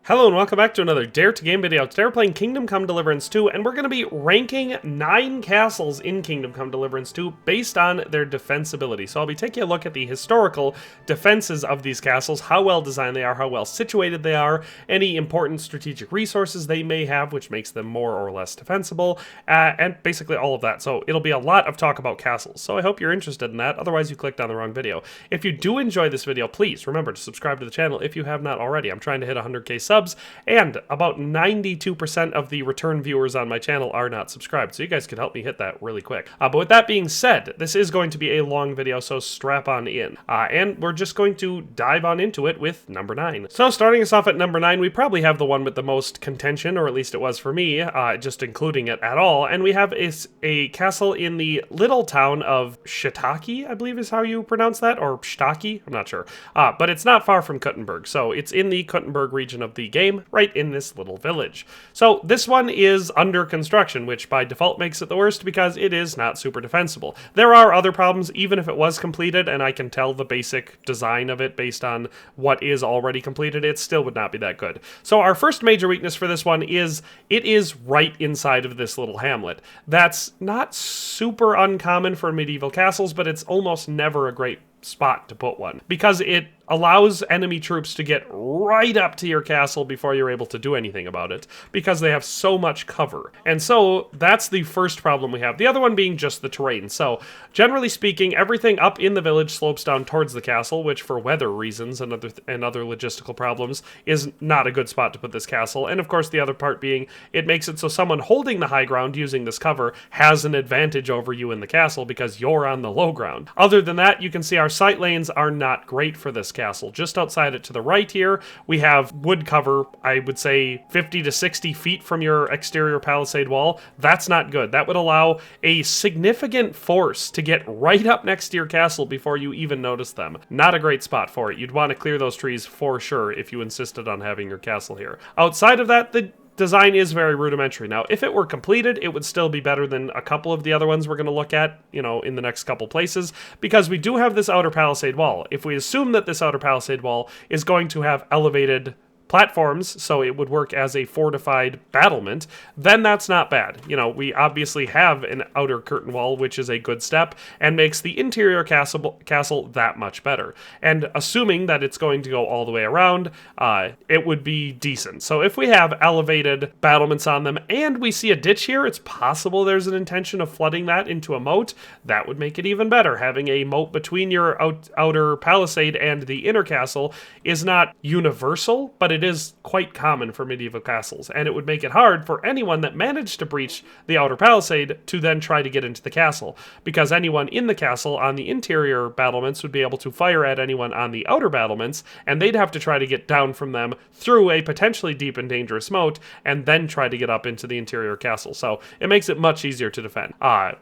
Hello and welcome back to another Dare to Game video. Today we're playing Kingdom Come Deliverance 2, and we're going to be ranking 9 castles in Kingdom Come Deliverance 2 based on their defensibility. So I'll be taking a look at the historical defenses of these castles, how well designed they are, how well situated they are, any important strategic resources they may have, which makes them more or less defensible, and basically all of that. So it'll be a lot of talk about castles. So I hope you're interested in that, otherwise you clicked on the wrong video. If you do enjoy this video, please remember to subscribe to the channel if you have not already. I'm trying to hit 100k subs. And about 92% of the return viewers on my channel are not subscribed, so you guys could help me hit that really quick. But with that being said, this is going to be a long video, so strap on in. And we're just going to dive on into it with number 9. So starting us off at number 9, we probably have the one with the most contention, or at least it was for me, just including it at all. And we have a castle in the little town of Pschitoky, I believe is how you pronounce that, or Pschitoky, I'm not sure. But it's not far from Kuttenberg, so it's in the Kuttenberg region of the game, right in this little village. So this one is under construction, which by default makes it the worst because it is not super defensible. There are other problems, even if it was completed, and I can tell the basic design of it based on what is already completed, it still would not be that good. So our first major weakness for this one is it is right inside of this little hamlet. That's not super uncommon for medieval castles, but it's almost never a great spot to put one because it allows enemy troops to get right up to your castle before you're able to do anything about it because they have so much cover. And so that's the first problem we have. The other one being just the terrain. So generally speaking, everything up in the village slopes down towards the castle, which for weather reasons and other logistical problems is not a good spot to put this castle. And of course the other part being it makes it so someone holding the high ground using this cover has an advantage over you in the castle because you're on the low ground. Other than that, you can see our sight lanes are not great for this castle. Just outside it to the right here, we have wood cover, I would say 50 to 60 feet from your exterior palisade wall. That's not good. That would allow a significant force to get right up next to your castle before you even notice them. Not a great spot for it. You'd want to clear those trees for sure if you insisted on having your castle here. Outside of that, the design is very rudimentary. Now, if it were completed, it would still be better than a couple of the other ones we're going to look at, in the next couple places, because we do have this outer palisade wall. If we assume that this outer palisade wall is going to have elevated platforms, so it would work as a fortified battlement, then that's not bad. We obviously have an outer curtain wall, which is a good step, and makes the interior castle that much better. And assuming that it's going to go all the way around, it would be decent. So if we have elevated battlements on them, and we see a ditch here, it's possible there's an intention of flooding that into a moat. That would make it even better. Having a moat between your outer palisade and the inner castle is not universal, but it is quite common for medieval castles, and it would make it hard for anyone that managed to breach the outer palisade to then try to get into the castle, because anyone in the castle on the interior battlements would be able to fire at anyone on the outer battlements, and they'd have to try to get down from them through a potentially deep and dangerous moat, and then try to get up into the interior castle. So it makes it much easier to defend.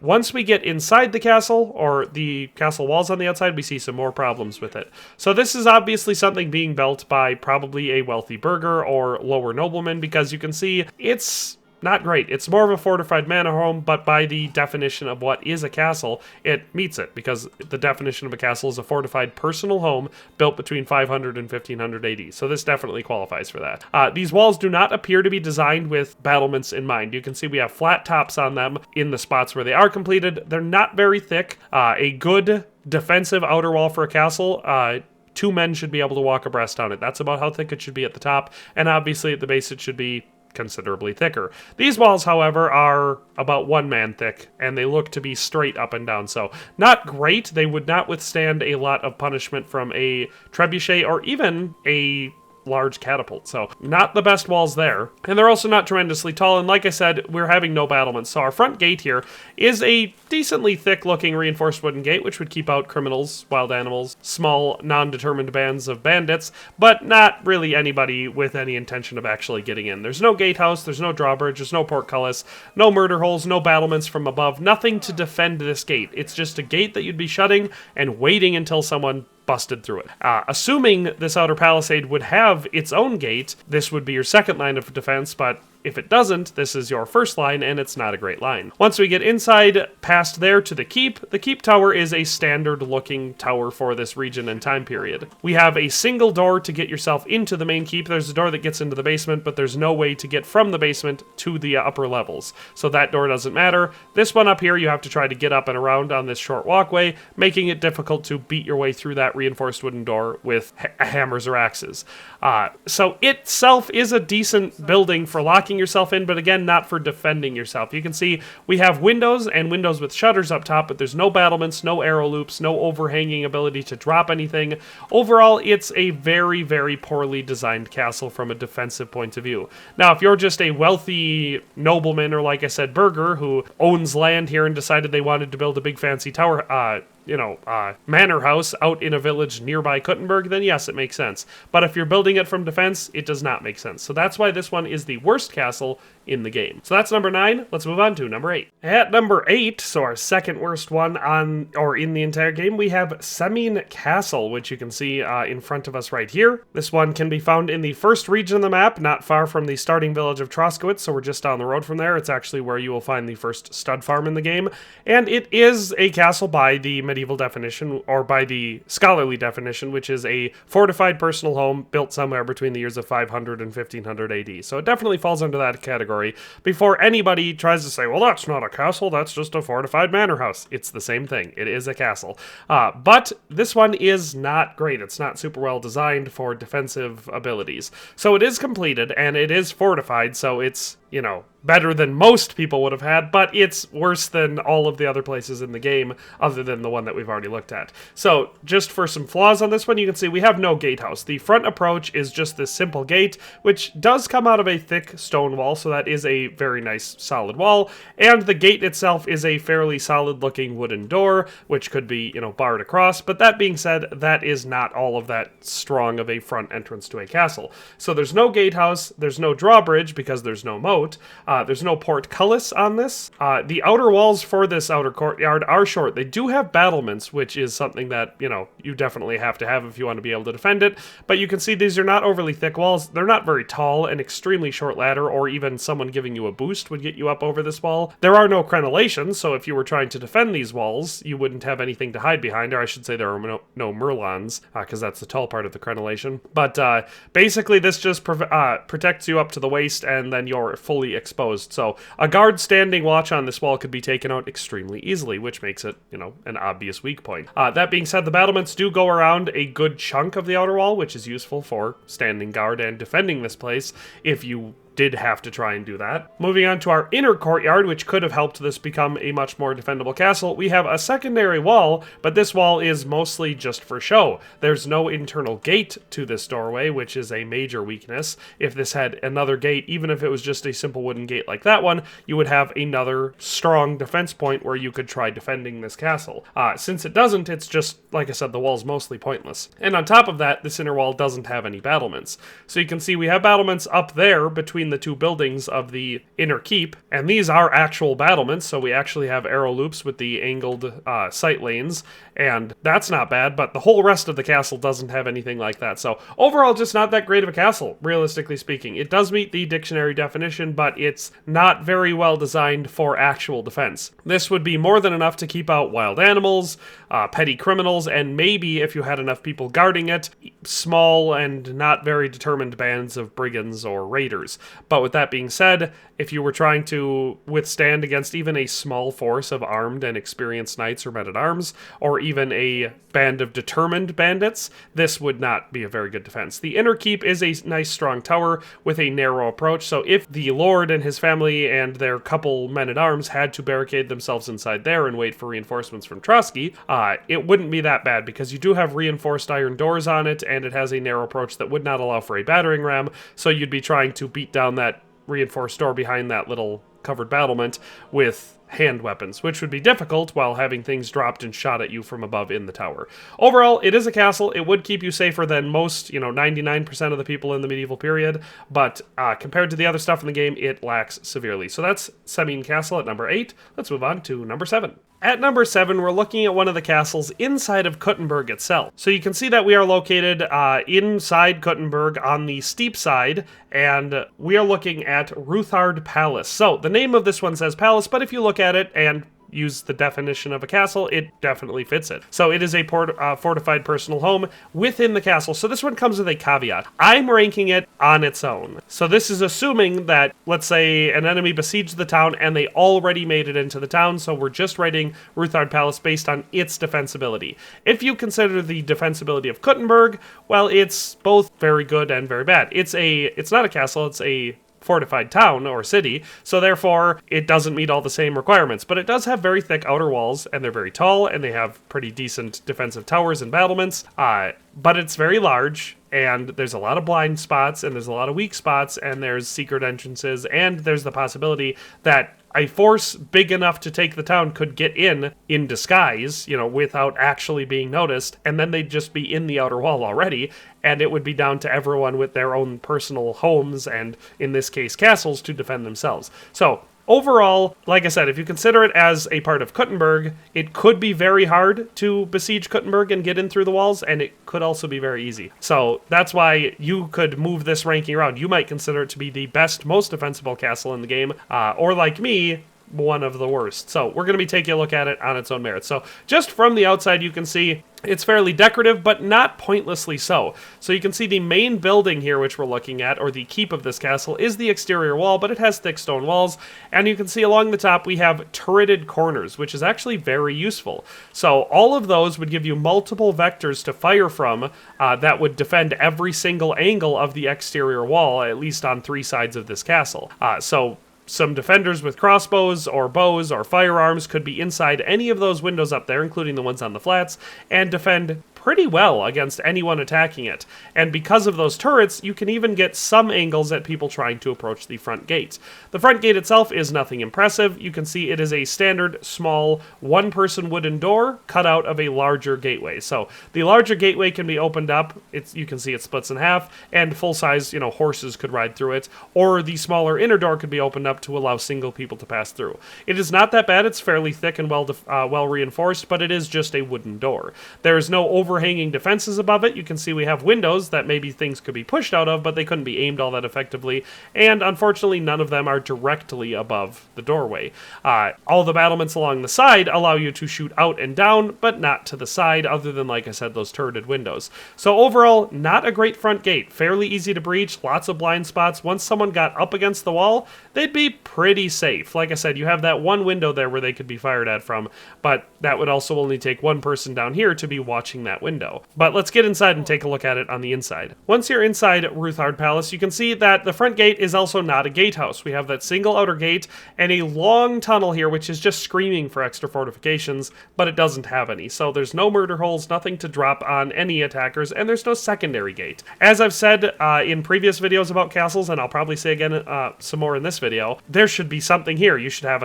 Once we get inside the castle, or the castle walls on the outside, we see some more problems with it. So this is obviously something being built by probably a wealthy burgher or lower nobleman, because you can see it's not great. It's more of a fortified manor home, but by the definition of what is a castle, it meets it, because the definition of a castle is a fortified personal home built between 500 and 1500 AD. So this definitely qualifies for that. These walls do not appear to be designed with battlements in mind. You can see we have flat tops on them in the spots where they are completed. They're not very thick. A good defensive outer wall for a castle, 2 men should be able to walk abreast on it. That's about how thick it should be at the top, and obviously at the base it should be considerably thicker. These walls, however, are about 1 man thick, and they look to be straight up and down, so not great. They would not withstand a lot of punishment from a trebuchet or even a large catapult, so not the best walls there. And they're also not tremendously tall, and like I said, we're having no battlements. So our front gate here is a decently thick looking reinforced wooden gate, which would keep out criminals, wild animals, small non-determined bands of bandits, but not really anybody with any intention of actually getting in. There's no gatehouse, there's no drawbridge, there's no portcullis, no murder holes, no battlements from above, nothing to defend this gate. It's just a gate that you'd be shutting and waiting until someone busted through it. Assuming this outer palisade would have its own gate, this would be your second line of defense, but if it doesn't, this is your first line, and it's not a great line. Once we get inside past there to the keep tower is a standard-looking tower for this region and time period. We have a single door to get yourself into the main keep. There's a door that gets into the basement, but there's no way to get from the basement to the upper levels, so that door doesn't matter. This one up here, you have to try to get up and around on this short walkway, making it difficult to beat your way through that reinforced wooden door with hammers or axes. So itself is a decent building for locking yourself in, but again, not for defending yourself. You can see we have windows and windows with shutters up top, but there's no battlements, no arrow loops, no overhanging ability to drop anything. Overall, it's a very, very poorly designed castle from a defensive point of view. Now, if you're just a wealthy nobleman, or like I said, burgher, who owns land here and decided they wanted to build a big fancy tower, manor house out in a village nearby Kuttenberg, then yes, it makes sense. But if you're building it from defense, it does not make sense. So that's why this one is the worst castle in the game. So that's number 9. Let's move on to number 8. At number 8, so our second worst one in the entire game, we have Semine Castle, which you can see in front of us right here. This one can be found in the first region of the map, not far from the starting village of Troskowitz, so we're just down the road from there. It's actually where you will find the first stud farm in the game, and it is a castle by the medieval definition, or by the scholarly definition, which is a fortified personal home built somewhere between the years of 500 and 1500 AD. So it definitely falls under that category before anybody tries to say, well, that's not a castle, that's just a fortified manor house. It's the same thing. It is a castle. But this one is not great. It's not super well designed for defensive abilities. So it is completed, and it is fortified, so it's, better than most people would have had, but it's worse than all of the other places in the game, other than the one that we've already looked at. So, just for some flaws on this one, you can see we have no gatehouse. The front approach is just this simple gate, which does come out of a thick stone wall, so that is a very nice, solid wall, and the gate itself is a fairly solid-looking wooden door, which could be, barred across, but that being said, that is not all of that strong of a front entrance to a castle. So there's no gatehouse, there's no drawbridge, because there's no moat. There's no portcullis on this. The outer walls for this outer courtyard are short. They do have battlements, which is something that, you definitely have to have if you want to be able to defend it. But you can see these are not overly thick walls. They're not very tall. An extremely short ladder, or even someone giving you a boost, would get you up over this wall. There are no crenellations, so if you were trying to defend these walls, you wouldn't have anything to hide behind, or I should say there are no merlons, because that's the tall part of the crenellation. But basically, this just protects you up to the waist, and then you're fully exposed. So a guard standing watch on this wall could be taken out extremely easily, which makes it, an obvious weak point. That being said, the battlements do go around a good chunk of the outer wall, which is useful for standing guard and defending this place if you did have to try and do that. Moving on to our inner courtyard, which could have helped this become a much more defendable castle, we have a secondary wall, but this wall is mostly just for show. There's no internal gate to this doorway, which is a major weakness. If this had another gate, even if it was just a simple wooden gate like that one, you would have another strong defense point where you could try defending this castle. Since it doesn't, it's just, like I said, the wall's mostly pointless. And on top of that, this inner wall doesn't have any battlements. So you can see we have battlements up there between the two buildings of the inner keep, and these are actual battlements, so we actually have arrow loops with the angled sight lanes, and that's not bad, but the whole rest of the castle doesn't have anything like that. So overall, just not that great of a castle, realistically speaking. It does meet the dictionary definition, but it's not very well designed for actual defense. This would be more than enough to keep out wild animals, petty criminals, and maybe, if you had enough people guarding it, small and not very determined bands of brigands or raiders. But with that being said, if you were trying to withstand against even a small force of armed and experienced knights or men-at-arms, or even a band of determined bandits, this would not be a very good defense. The inner keep is a nice strong tower with a narrow approach, so if the lord and his family and their couple men-at-arms had to barricade themselves inside there and wait for reinforcements from Trotsky, it wouldn't be that bad, because you do have reinforced iron doors on it, and it has a narrow approach that would not allow for a battering ram, so you'd be trying to beat down that reinforced door behind that little covered battlement with hand weapons, which would be difficult while having things dropped and shot at you from above in the tower. Overall, it is a castle. It would keep you safer than most, 99% of the people in the medieval period, but compared to the other stuff in the game, it lacks severely. So that's Semine Castle at number 8. Let's move on to number 7. At number 7, we're looking at one of the castles inside of Kuttenberg itself. So you can see that we are located inside Kuttenberg on the steep side, and we are looking at Ruthard Palace. So the name of this one says palace, but if you look at it and use the definition of a castle, it definitely fits it. So it is a fortified personal home within the castle. So this one comes with a caveat. I'm ranking it on its own. So this is assuming that, let's say, an enemy besieged the town and they already made it into the town, so we're just rating Ruthard Palace based on its defensibility. If you consider the defensibility of Kuttenberg, well, it's both very good and very bad. It's not a castle, it's a fortified town or city, so therefore it doesn't meet all the same requirements, but it does have very thick outer walls, and they're very tall, and they have pretty decent defensive towers and battlements, but it's very large, and there's a lot of blind spots, and there's a lot of weak spots, and there's secret entrances, and there's the possibility that a force big enough to take the town could get in disguise, without actually being noticed, and then they'd just be in the outer wall already, and it would be down to everyone with their own personal homes, and in this case, castles, to defend themselves. So, overall, like I said, if you consider it as a part of Kuttenberg, it could be very hard to besiege Kuttenberg and get in through the walls, and it could also be very easy. So that's why you could move this ranking around. You might consider it to be the best, most defensible castle in the game, or like me, one of the worst. So we're going to be taking a look at it on its own merits. So just from the outside, you can see it's fairly decorative, but not pointlessly so. So you can see the main building here, which we're looking at, or the keep of this castle, is the exterior wall, but it has thick stone walls. And you can see along the top, we have turreted corners, which is actually very useful. So all of those would give you multiple vectors to fire from that would defend every single angle of the exterior wall, at least on 3 sides of this castle. So some defenders with crossbows or bows or firearms could be inside any of those windows up there, including the ones on the flats, and defend pretty well against anyone attacking it. And because of those turrets, you can even get some angles at people trying to approach the front gate. The front gate itself is nothing impressive. You can see it is a standard small one-person wooden door cut out of a larger gateway. So the larger gateway can be opened up. You can see it splits in half, and full-size, horses could ride through it. Or the smaller inner door could be opened up to allow single people to pass through. It is not that bad. It's fairly thick and well reinforced, but it is just a wooden door. There is no overhanging defenses above it. You can see we have windows that maybe things could be pushed out of, but they couldn't be aimed all that effectively, and unfortunately none of them are directly above the doorway. All the battlements along the side allow you to shoot out and down, but not to the side, other than, like I said, those turreted windows. So overall, not a great front gate. Fairly easy to breach, lots of blind spots. Once someone got up against the wall, they'd be pretty safe. Like I said, you have that one window there where they could be fired at from, but that would also only take one person down here to be watching that window. But let's get inside and take a look at it on the inside. Once you're inside Ruthard Palace, you can see that the front gate is also not a gatehouse. We have that single outer gate and a long tunnel here, which is just screaming for extra fortifications, but it doesn't have any. So there's no murder holes, nothing to drop on any attackers, and there's no secondary gate. As I've said in previous videos about castles, and I'll probably say again some more in this video, there should be something here. You should have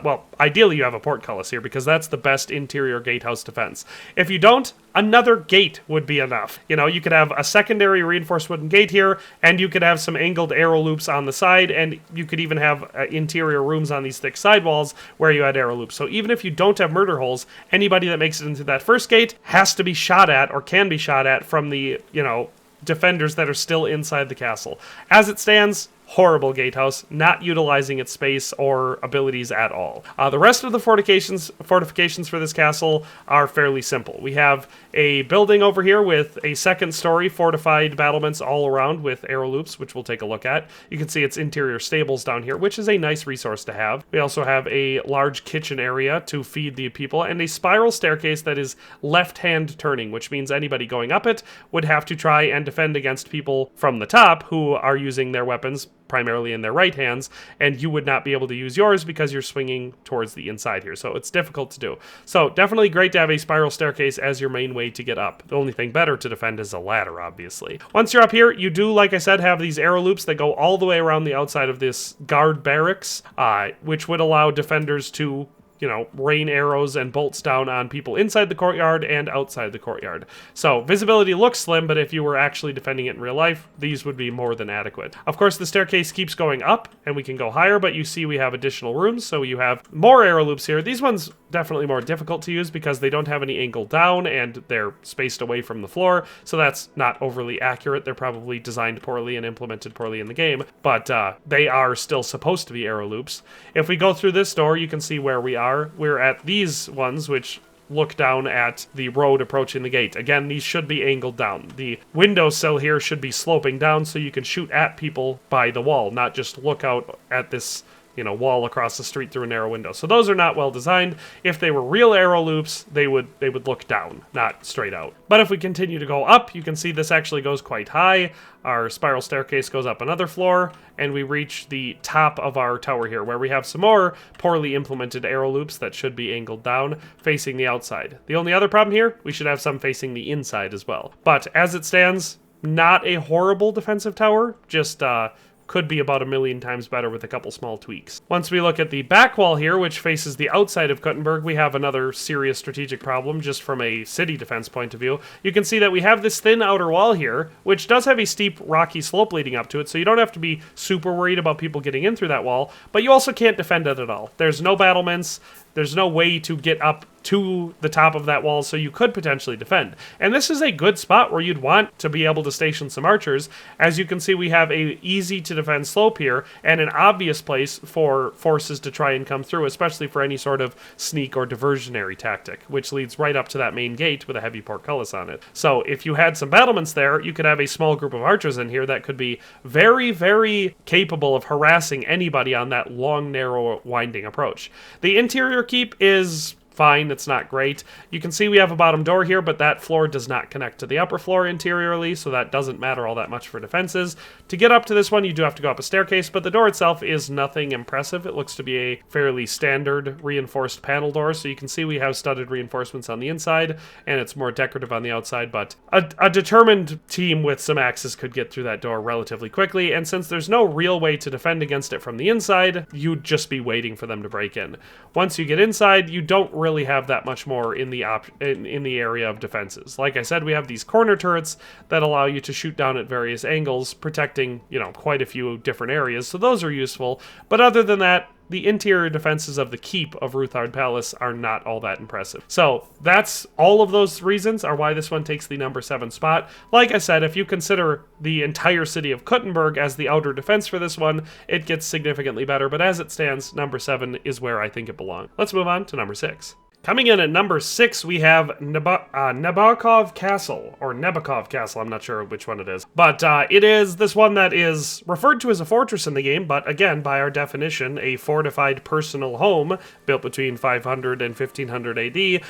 well, ideally you have a portcullis here, because that's the best interior gatehouse defense. If you don't, another gate would be enough. You could have a secondary reinforced wooden gate here, and you could have some angled arrow loops on the side, and you could even have interior rooms on these thick sidewalls where you had arrow loops. So even if you don't have murder holes, anybody that makes it into that first gate has to be shot at, or can be shot at, from the, defenders that are still inside the castle. As it stands, horrible gatehouse, not utilizing its space or abilities at all. The rest of the fortifications for this castle are fairly simple. We have a building over here with a second story fortified battlements all around with arrow loops, which we'll take a look at. You can see its interior stables down here, which is a nice resource to have. We also have a large kitchen area to feed the people, and a spiral staircase that is left-hand turning, which means anybody going up it would have to try and defend against people from the top who are using their weapons primarily in their right hands, and you would not be able to use yours because you're swinging towards the inside here, so it's difficult to do. So definitely great to have a spiral staircase as your main way to get up. The only thing better to defend is a ladder, obviously. Once you're up here, you do, like I said, have these arrow loops that go all the way around the outside of this guard barracks, which would allow defenders to rain arrows and bolts down on people inside the courtyard and outside the courtyard. So visibility looks slim, but if you were actually defending it in real life, these would be more than adequate. Of course, the staircase keeps going up, and we can go higher, but you see we have additional rooms, so you have more arrow loops here. These ones definitely more difficult to use because they don't have any angle down, and they're spaced away from the floor, so that's not overly accurate. They're probably designed poorly and implemented poorly in the game, but they are still supposed to be arrow loops. If we go through this door, you can see where we are. We're at these ones, which look down at the road approaching the gate. Again, these should be angled down. The windowsill here should be sloping down so you can shoot at people by the wall, not just look out at this wall across the street through a narrow window. So those are not well designed. If they were real arrow loops, they would look down, not straight out. But if we continue to go up, you can see this actually goes quite high. Our spiral staircase goes up another floor, and we reach the top of our tower here, where we have some more poorly implemented arrow loops that should be angled down, facing the outside. The only other problem here, we should have some facing the inside as well. But as it stands, not a horrible defensive tower, just could be about 1,000,000 times better with a couple small tweaks. Once we look at the back wall here, which faces the outside of Kuttenberg, we have another serious strategic problem just from a city defense point of view. You can see that we have this thin outer wall here, which does have a steep rocky slope leading up to it, so you don't have to be super worried about people getting in through that wall, but you also can't defend it at all. There's no battlements. There's no way to get up to the top of that wall, so you could potentially defend. And this is a good spot where you'd want to be able to station some archers. As you can see, we have a easy to defend slope here, and an obvious place for forces to try and come through, especially for any sort of sneak or diversionary tactic, which leads right up to that main gate with a heavy portcullis on it. So if you had some battlements there, you could have a small group of archers in here that could be very, very capable of harassing anybody on that long, narrow, winding approach. The interior keep is fine, it's not great. You can see we have a bottom door here, but that floor does not connect to the upper floor interiorly, so that doesn't matter all that much for defenses. To get up to this one, you do have to go up a staircase, but the door itself is nothing impressive. It looks to be a fairly standard reinforced panel door, so you can see we have studded reinforcements on the inside, and it's more decorative on the outside, but a determined team with some axes could get through that door relatively quickly, and since there's no real way to defend against it from the inside, you'd just be waiting for them to break in. Once you get inside, you don't really have that much more in the area of defenses. Like I said, we have these corner turrets that allow you to shoot down at various angles, protecting, quite a few different areas, so those are useful. But other than that, the interior defenses of the keep of Ruthard Palace are not all that impressive. So that's all of those reasons are why this one takes the number 7 spot. Like I said, if you consider the entire city of Kuttenberg as the outer defense for this one, it gets significantly better, but as it stands, number 7 is where I think it belongs. Let's move on to number 6. Coming in at number 6, we have Nabokov Castle, or Nebokov Castle, I'm not sure which one it is. But it is this one that is referred to as a fortress in the game, but again, by our definition, a fortified personal home built between 500 and 1500 AD.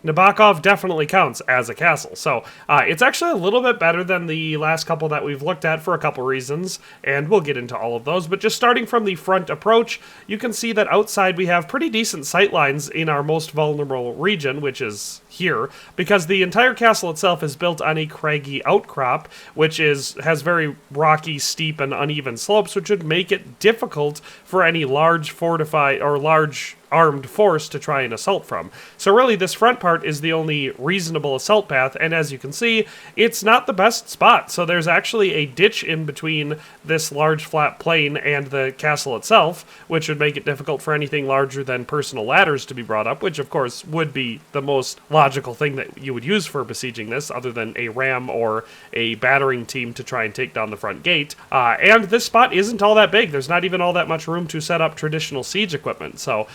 Nabokov definitely counts as a castle, so it's actually a little bit better than the last couple that we've looked at for a couple reasons, and we'll get into all of those. But just starting from the front approach, you can see that outside we have pretty decent sightlines in our most vulnerable region, which is here, because the entire castle itself is built on a craggy outcrop, which has very rocky, steep, and uneven slopes, which would make it difficult for any large fortified or large armed force to try and assault from. So really, this front part is the only reasonable assault path, and as you can see, it's not the best spot. So there's actually a ditch in between this large flat plain and the castle itself, which would make it difficult for anything larger than personal ladders to be brought up, which of course would be the most logical thing that you would use for besieging this, other than a ram or a battering team to try and take down the front gate. And this spot isn't all that big. There's not even all that much room to set up traditional siege equipment. So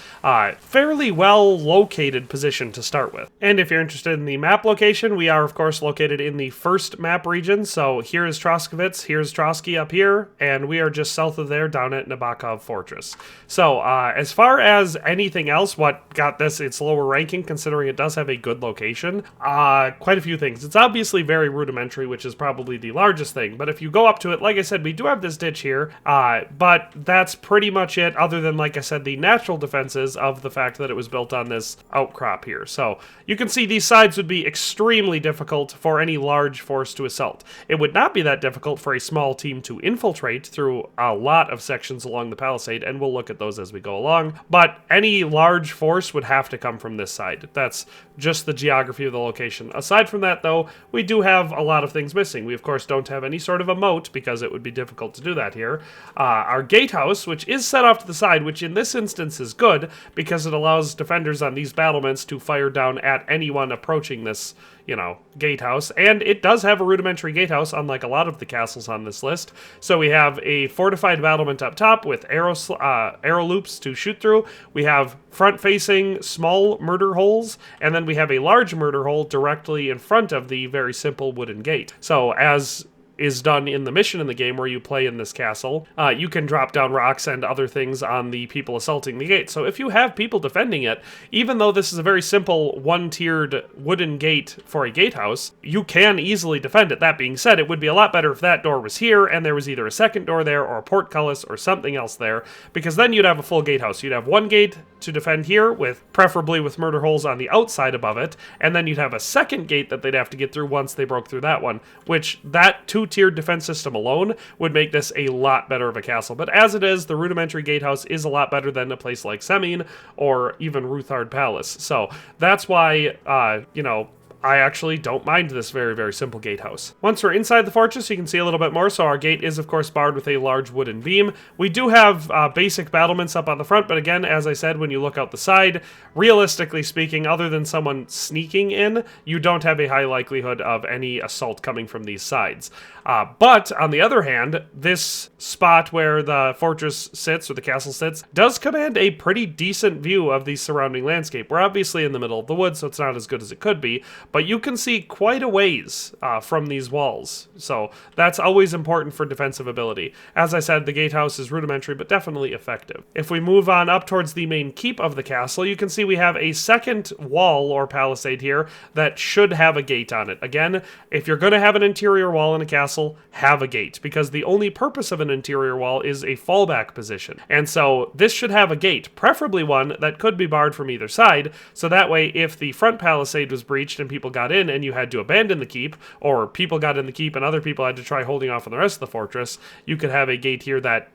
fairly well located position to start with. And if you're interested in the map location, we are of course located in the first map region. So here is Troskowitz, here's Trotsky up here, and we are just south of there down at Nabokov Fortress. So as far as anything else, what got this its lower ranking, considering it does have a good location, quite a few things. It's obviously very rudimentary, which is probably the largest thing, but if you go up to it, like I said, we do have this ditch here, but that's pretty much it, other than, like I said, the natural defenses. because of the fact that it was built on this outcrop here. So you can see these sides would be extremely difficult for any large force to assault. It would not be that difficult for a small team to infiltrate through a lot of sections along the palisade, and we'll look at those as we go along. But any large force would have to come from this side. That's just the geography of the location. Aside from that, though, we do have a lot of things missing. We, of course, don't have any sort of a moat, because it would be difficult to do that here. Our gatehouse, which is set off to the side, which in this instance is good, because it allows defenders on these battlements to fire down at anyone approaching this, gatehouse. And it does have a rudimentary gatehouse, unlike a lot of the castles on this list. So we have a fortified battlement up top with arrow loops to shoot through. We have front-facing small murder holes, and then we have a large murder hole directly in front of the very simple wooden gate. So as is done in the mission in the game where you play in this castle, you can drop down rocks and other things on the people assaulting the gate. So if you have people defending it, even though this is a very simple one-tiered wooden gate for a gatehouse, you can easily defend it. That being said, it would be a lot better if that door was here and there was either a second door there or a portcullis or something else there, because then you'd have a full gatehouse. You'd have one gate to defend here, preferably with murder holes on the outside above it, and then you'd have a second gate that they'd have to get through once they broke through that one, which that two-tiered defense system alone would make this a lot better of a castle. But as it is, the rudimentary gatehouse is a lot better than a place like Semine or even Ruthard Palace. So that's why, I actually don't mind this very, very simple gatehouse. Once we're inside the fortress, you can see a little bit more. So our gate is, of course, barred with a large wooden beam. We do have basic battlements up on the front, but again, as I said, when you look out the side, realistically speaking, other than someone sneaking in, you don't have a high likelihood of any assault coming from these sides. But on the other hand, this spot where the fortress sits, or the castle sits, does command a pretty decent view of the surrounding landscape. We're obviously in the middle of the woods, so it's not as good as it could be, but you can see quite a ways from these walls. So that's always important for defensive ability. As I said, the gatehouse is rudimentary, but definitely effective. If we move on up towards the main keep of the castle, you can see we have a second wall or palisade here that should have a gate on it. Again, if you're going to have an interior wall in a castle, have a gate, because the only purpose of an interior wall is a fallback position. And so this should have a gate, preferably one that could be barred from either side, so that way if the front palisade was breached and people got in and you had to abandon the keep, or people got in the keep and other people had to try holding off on the rest of the fortress, you could have a gate here that,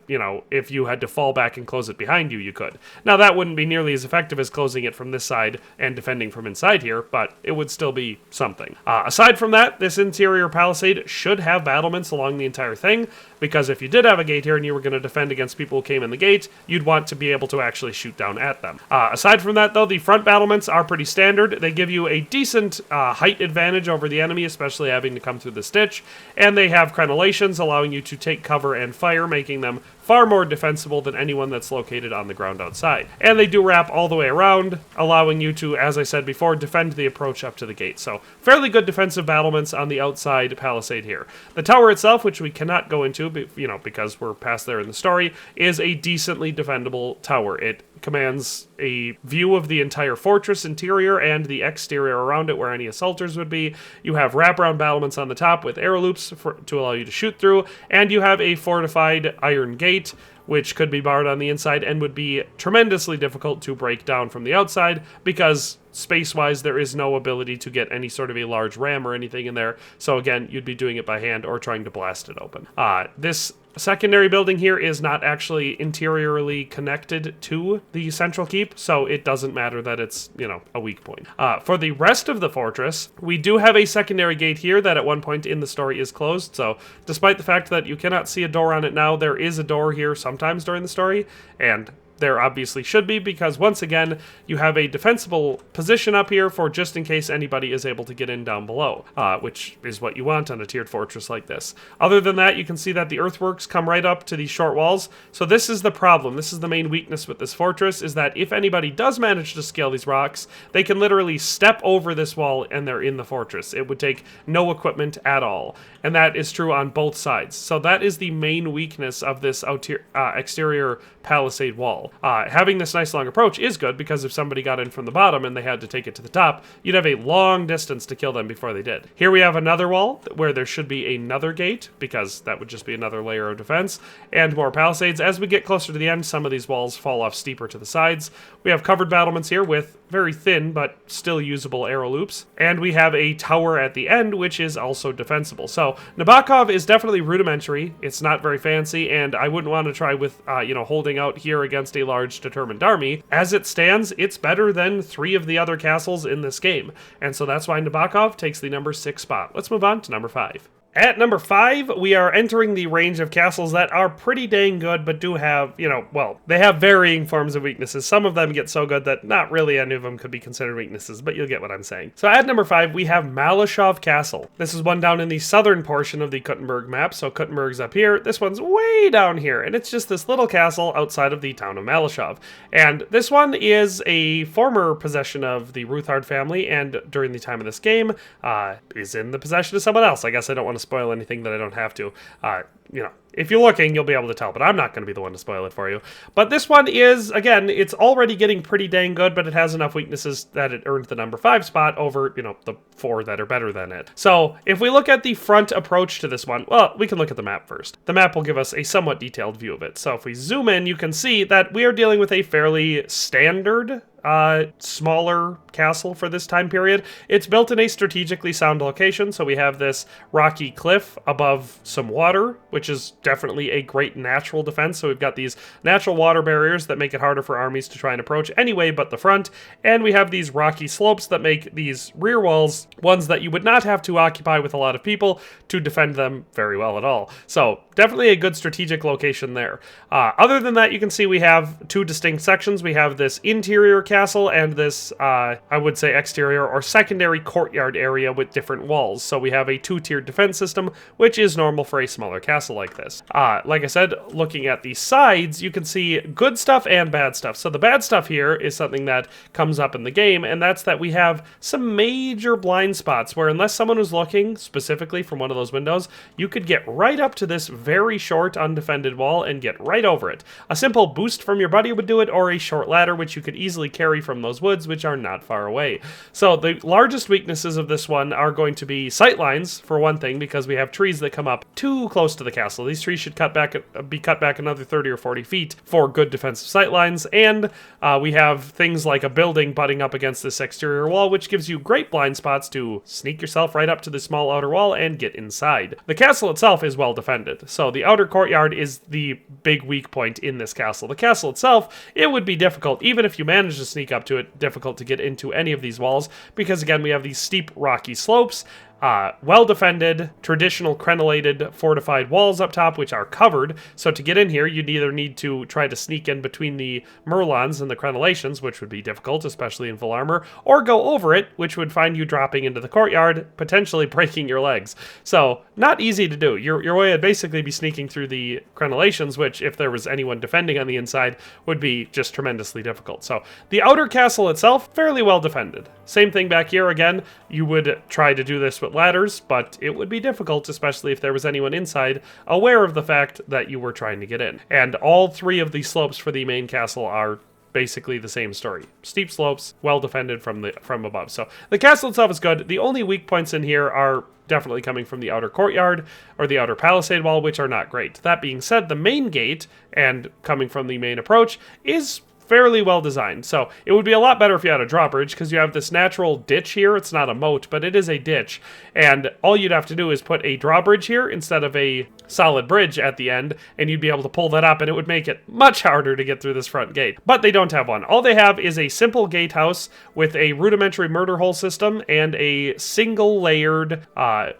if you had to fall back and close it behind you, you could. Now that wouldn't be nearly as effective as closing it from this side and defending from inside here, but it would still be something. Aside from that, this interior palisade should have battlements along the entire thing, because if you did have a gate here and you were going to defend against people who came in the gate, you'd want to be able to actually shoot down at them. Aside from that, though, the front battlements are pretty standard. They give you a decent height advantage over the enemy, especially having to come through the stitch, and they have crenellations allowing you to take cover and fire, making them far more defensible than anyone that's located on the ground outside. And they do wrap all the way around, allowing you to, as I said before, defend the approach up to the gate. So fairly good defensive battlements on the outside palisade here. The tower itself, which we cannot go into, because we're past there in the story, is a decently defendable tower. It commands a view of the entire fortress interior and the exterior around it where any assaulters would be. You have wraparound battlements on the top with arrow loops to allow you to shoot through, and you have a fortified iron gate, which could be barred on the inside and would be tremendously difficult to break down from the outside, because space-wise there is no ability to get any sort of a large ram or anything in there. So again, you'd be doing it by hand or trying to blast it open. This secondary building here is not actually interiorly connected to the central keep, so it doesn't matter that it's, a weak point. For the rest of the fortress, we do have a secondary gate here that at one point in the story is closed, so despite the fact that you cannot see a door on it now, there is a door here sometimes during the story, and there obviously should be, because once again, you have a defensible position up here for just in case anybody is able to get in down below, which is what you want on a tiered fortress like this. Other than that, you can see that the earthworks come right up to these short walls. So this is the problem. This is the main weakness with this fortress, is that if anybody does manage to scale these rocks, they can literally step over this wall and they're in the fortress. It would take no equipment at all. And that is true on both sides. So that is the main weakness of this exterior palisade wall. wall. Having this nice long approach is good because if somebody got in from the bottom and they had to take it to the top, you'd have a long distance to kill them before they did. Here we have another wall where there should be another gate, because that would just be another layer of defense, and more palisades. As we get closer to the end, some of these walls fall off steeper to the sides. We have covered battlements here with very thin but still usable arrow loops, and we have a tower at the end which is also defensible. So Nabokov is definitely rudimentary, it's not very fancy, and I wouldn't want to try with holding out here against a large determined army. As it stands, it's better than 3 of the other castles in this game, and so that's why Nabokov takes the number 6 spot. Let's move on to number 5. At number 5, we are entering the range of castles that are pretty dang good, but do have, they have varying forms of weaknesses. Some of them get so good that not really any of them could be considered weaknesses, but you'll get what I'm saying. So at number 5, we have Malashov Castle. This is one down in the southern portion of the Kuttenberg map, so Kuttenberg's up here. This one's way down here, and it's just this little castle outside of the town of Malashov. And this one is a former possession of the Ruthard family, and during the time of this game, is in the possession of someone else. I guess I don't want to spoil anything that I don't have to. If you're looking, you'll be able to tell, but I'm not going to be the one to spoil it for you. But this one is, again, it's already getting pretty dang good, but it has enough weaknesses that it earned the number 5 spot over, the 4 that are better than it. So if we look at the front approach to this one, well, we can look at the map first. The map will give us a somewhat detailed view of it. So if we zoom in, you can see that we are dealing with a fairly standard smaller castle for this time period. It's built in a strategically sound location, so we have this rocky cliff above some water, which is definitely a great natural defense. So we've got these natural water barriers that make it harder for armies to try and approach anyway but the front, and we have these rocky slopes that make these rear walls ones that you would not have to occupy with a lot of people to defend them very well at all. So definitely a good strategic location there. Other than that, you can see we have 2 distinct sections. We have this interior castle and this, I would say, exterior or secondary courtyard area with different walls. So we have a 2-tiered defense system, which is normal for a smaller castle like this. Like I said, looking at the sides, you can see good stuff and bad stuff. So the bad stuff here is something that comes up in the game, and that's that we have some major blind spots where unless someone was looking specifically from one of those windows, you could get right up to this very short undefended wall and get right over it. A simple boost from your buddy would do it, or a short ladder which you could easily carry from those woods, which are not far away. So the largest weaknesses of this one are going to be sightlines, for one thing, because we have trees that come up too close to the castle. These trees should be cut back another 30 or 40 feet for good defensive sightlines, and we have things like a building butting up against this exterior wall, which gives you great blind spots to sneak yourself right up to the small outer wall and get inside. The castle itself is well defended, so the outer courtyard is the big weak point in this castle. The castle itself, it would be difficult, even if you manage to sneak up to it, difficult to get into any of these walls, because again, we have these steep rocky slopes, well defended, traditional crenellated fortified walls up top, which are covered. So to get in here, you'd either need to try to sneak in between the merlons and the crenellations, which would be difficult, especially in full armor, or go over it, which would find you dropping into the courtyard, potentially breaking your legs. So not easy to do. Your way would basically be sneaking through the crenellations, which, if there was anyone defending on the inside, would be just tremendously difficult. So the outer castle itself, fairly well defended. Same thing back here. Again, you would try to do this with ladders, but it would be difficult, especially if there was anyone inside aware of the fact that you were trying to get in. And all 3 of the slopes for the main castle are basically the same story. Steep slopes, well defended from above. So the castle itself is good. The only weak points in here are definitely coming from the outer courtyard or the outer palisade wall, which are not great. That being said, the main gate, and coming from the main approach, is fairly well designed. So it would be a lot better if you had a drawbridge, because you have this natural ditch here. It's not a moat, but it is a ditch. And all you'd have to do is put a drawbridge here instead of a solid bridge at the end, and you'd be able to pull that up, and it would make it much harder to get through this front gate. But they don't have one. All they have is a simple gatehouse with a rudimentary murder hole system and a single layered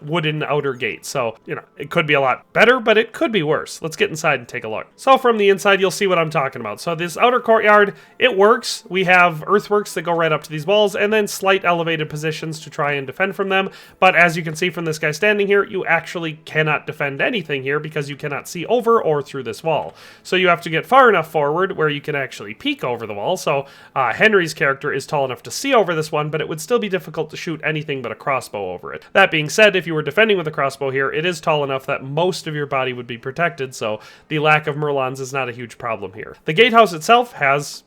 wooden outer gate. So, it could be a lot better, but it could be worse. Let's get inside and take a look. So from the inside, you'll see what I'm talking about. So this outer courtyard courtyard. It works. We have earthworks that go right up to these walls, and then slight elevated positions to try and defend from them. But as you can see from this guy standing here, you actually cannot defend anything here because you cannot see over or through this wall. So you have to get far enough forward where you can actually peek over the wall. So Henry's character is tall enough to see over this one, but it would still be difficult to shoot anything but a crossbow over it. That being said, if you were defending with a crossbow here, it is tall enough that most of your body would be protected, so the lack of Merlons is not a huge problem here. The gatehouse itself has,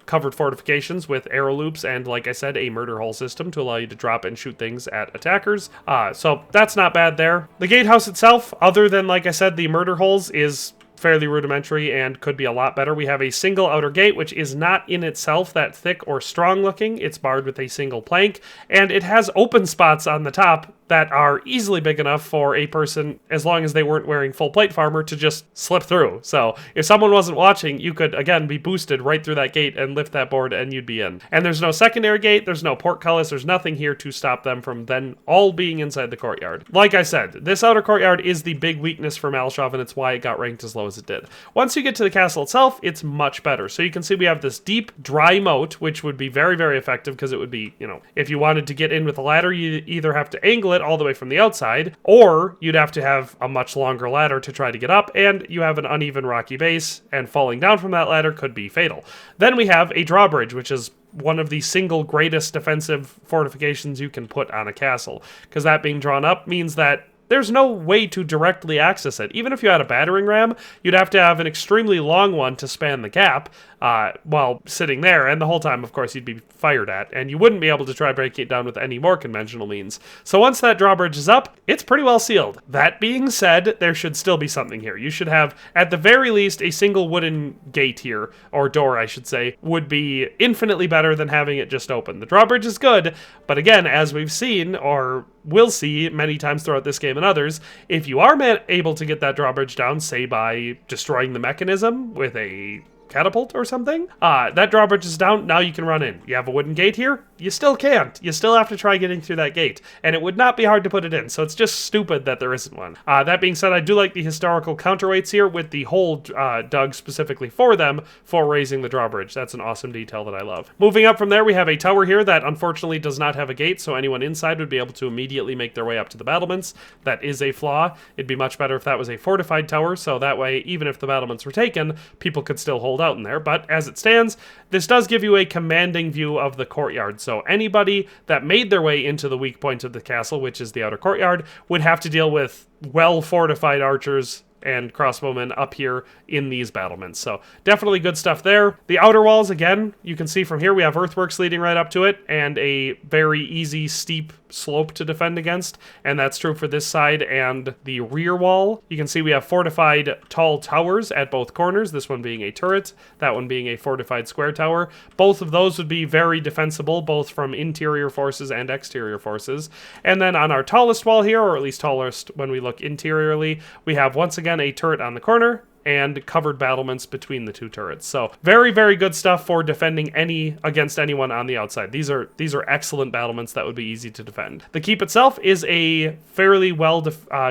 covered fortifications with arrow loops and, like I said, a murder hole system to allow you to drop and shoot things at attackers. So that's not bad there. The gatehouse itself, other than, like I said, the murder holes, is fairly rudimentary and could be a lot better. We have a single outer gate, which is not in itself that thick or strong looking. It's barred with a single plank, and it has open spots on the top that are easily big enough for a person, as long as they weren't wearing full plate armor, to just slip through. So if someone wasn't watching, you could, again, be boosted right through that gate and lift that board and you'd be in. And there's no secondary gate, there's no portcullis, there's nothing here to stop them from then all being inside the courtyard. Like I said, this outer courtyard is the big weakness for Malashov, and it's why it got ranked as low as it did. Once you get to the castle itself, it's much better. So you can see we have this deep, dry moat, which would be very, very effective because it would be, if you wanted to get in with a ladder, you either have to angle it all the way from the outside, or you'd have to have a much longer ladder to try to get up, and you have an uneven rocky base, and falling down from that ladder could be fatal. Then we have a drawbridge, which is one of the single greatest defensive fortifications you can put on a castle, because that being drawn up means that there's no way to directly access it. Even if you had a battering ram, you'd have to have an extremely long one to span the gap while sitting there, and the whole time, of course, you'd be fired at, and you wouldn't be able to try breaking it down with any more conventional means. So once that drawbridge is up, it's pretty well sealed. That being said, there should still be something here. You should have, at the very least, a single wooden gate here, or door, I should say, would be infinitely better than having it just open. The drawbridge is good, but again, as we've seen, or will see many times throughout this game and others, if you are able to get that drawbridge down, say by destroying the mechanism with a catapult or something, that drawbridge is down, now you can run in. You have a wooden gate here, you still can't. You still have to try getting through that gate, and it would not be hard to put it in, so it's just stupid that there isn't one. That being said, I do like the historical counterweights here with the hole dug specifically for them for raising the drawbridge. That's an awesome detail that I love. Moving up from there, we have a tower here that unfortunately does not have a gate, so anyone inside would be able to immediately make their way up to the battlements. That is a flaw. It'd be much better if that was a fortified tower, so that way, even if the battlements were taken, people could still hold out in there. But as it stands, this does give you a commanding view of the courtyard. So anybody that made their way into the weak point of the castle, which is the outer courtyard, would have to deal with well-fortified archers and crossbowmen up here in these battlements. So definitely good stuff there. The outer walls, again, you can see from here we have earthworks leading right up to it and a very easy steep slope to defend against, and that's true for this side and the rear wall. You can see we have fortified tall towers at both corners, this one being a turret, that one being a fortified square tower. Both of those would be very defensible, both from interior forces and exterior forces. And then on our tallest wall here, or at least tallest when we look interiorly, we have once again a turret on the corner and covered battlements between the two turrets. So very, very good stuff for defending against anyone on the outside. These are excellent battlements that would be easy to defend. The keep itself is a fairly well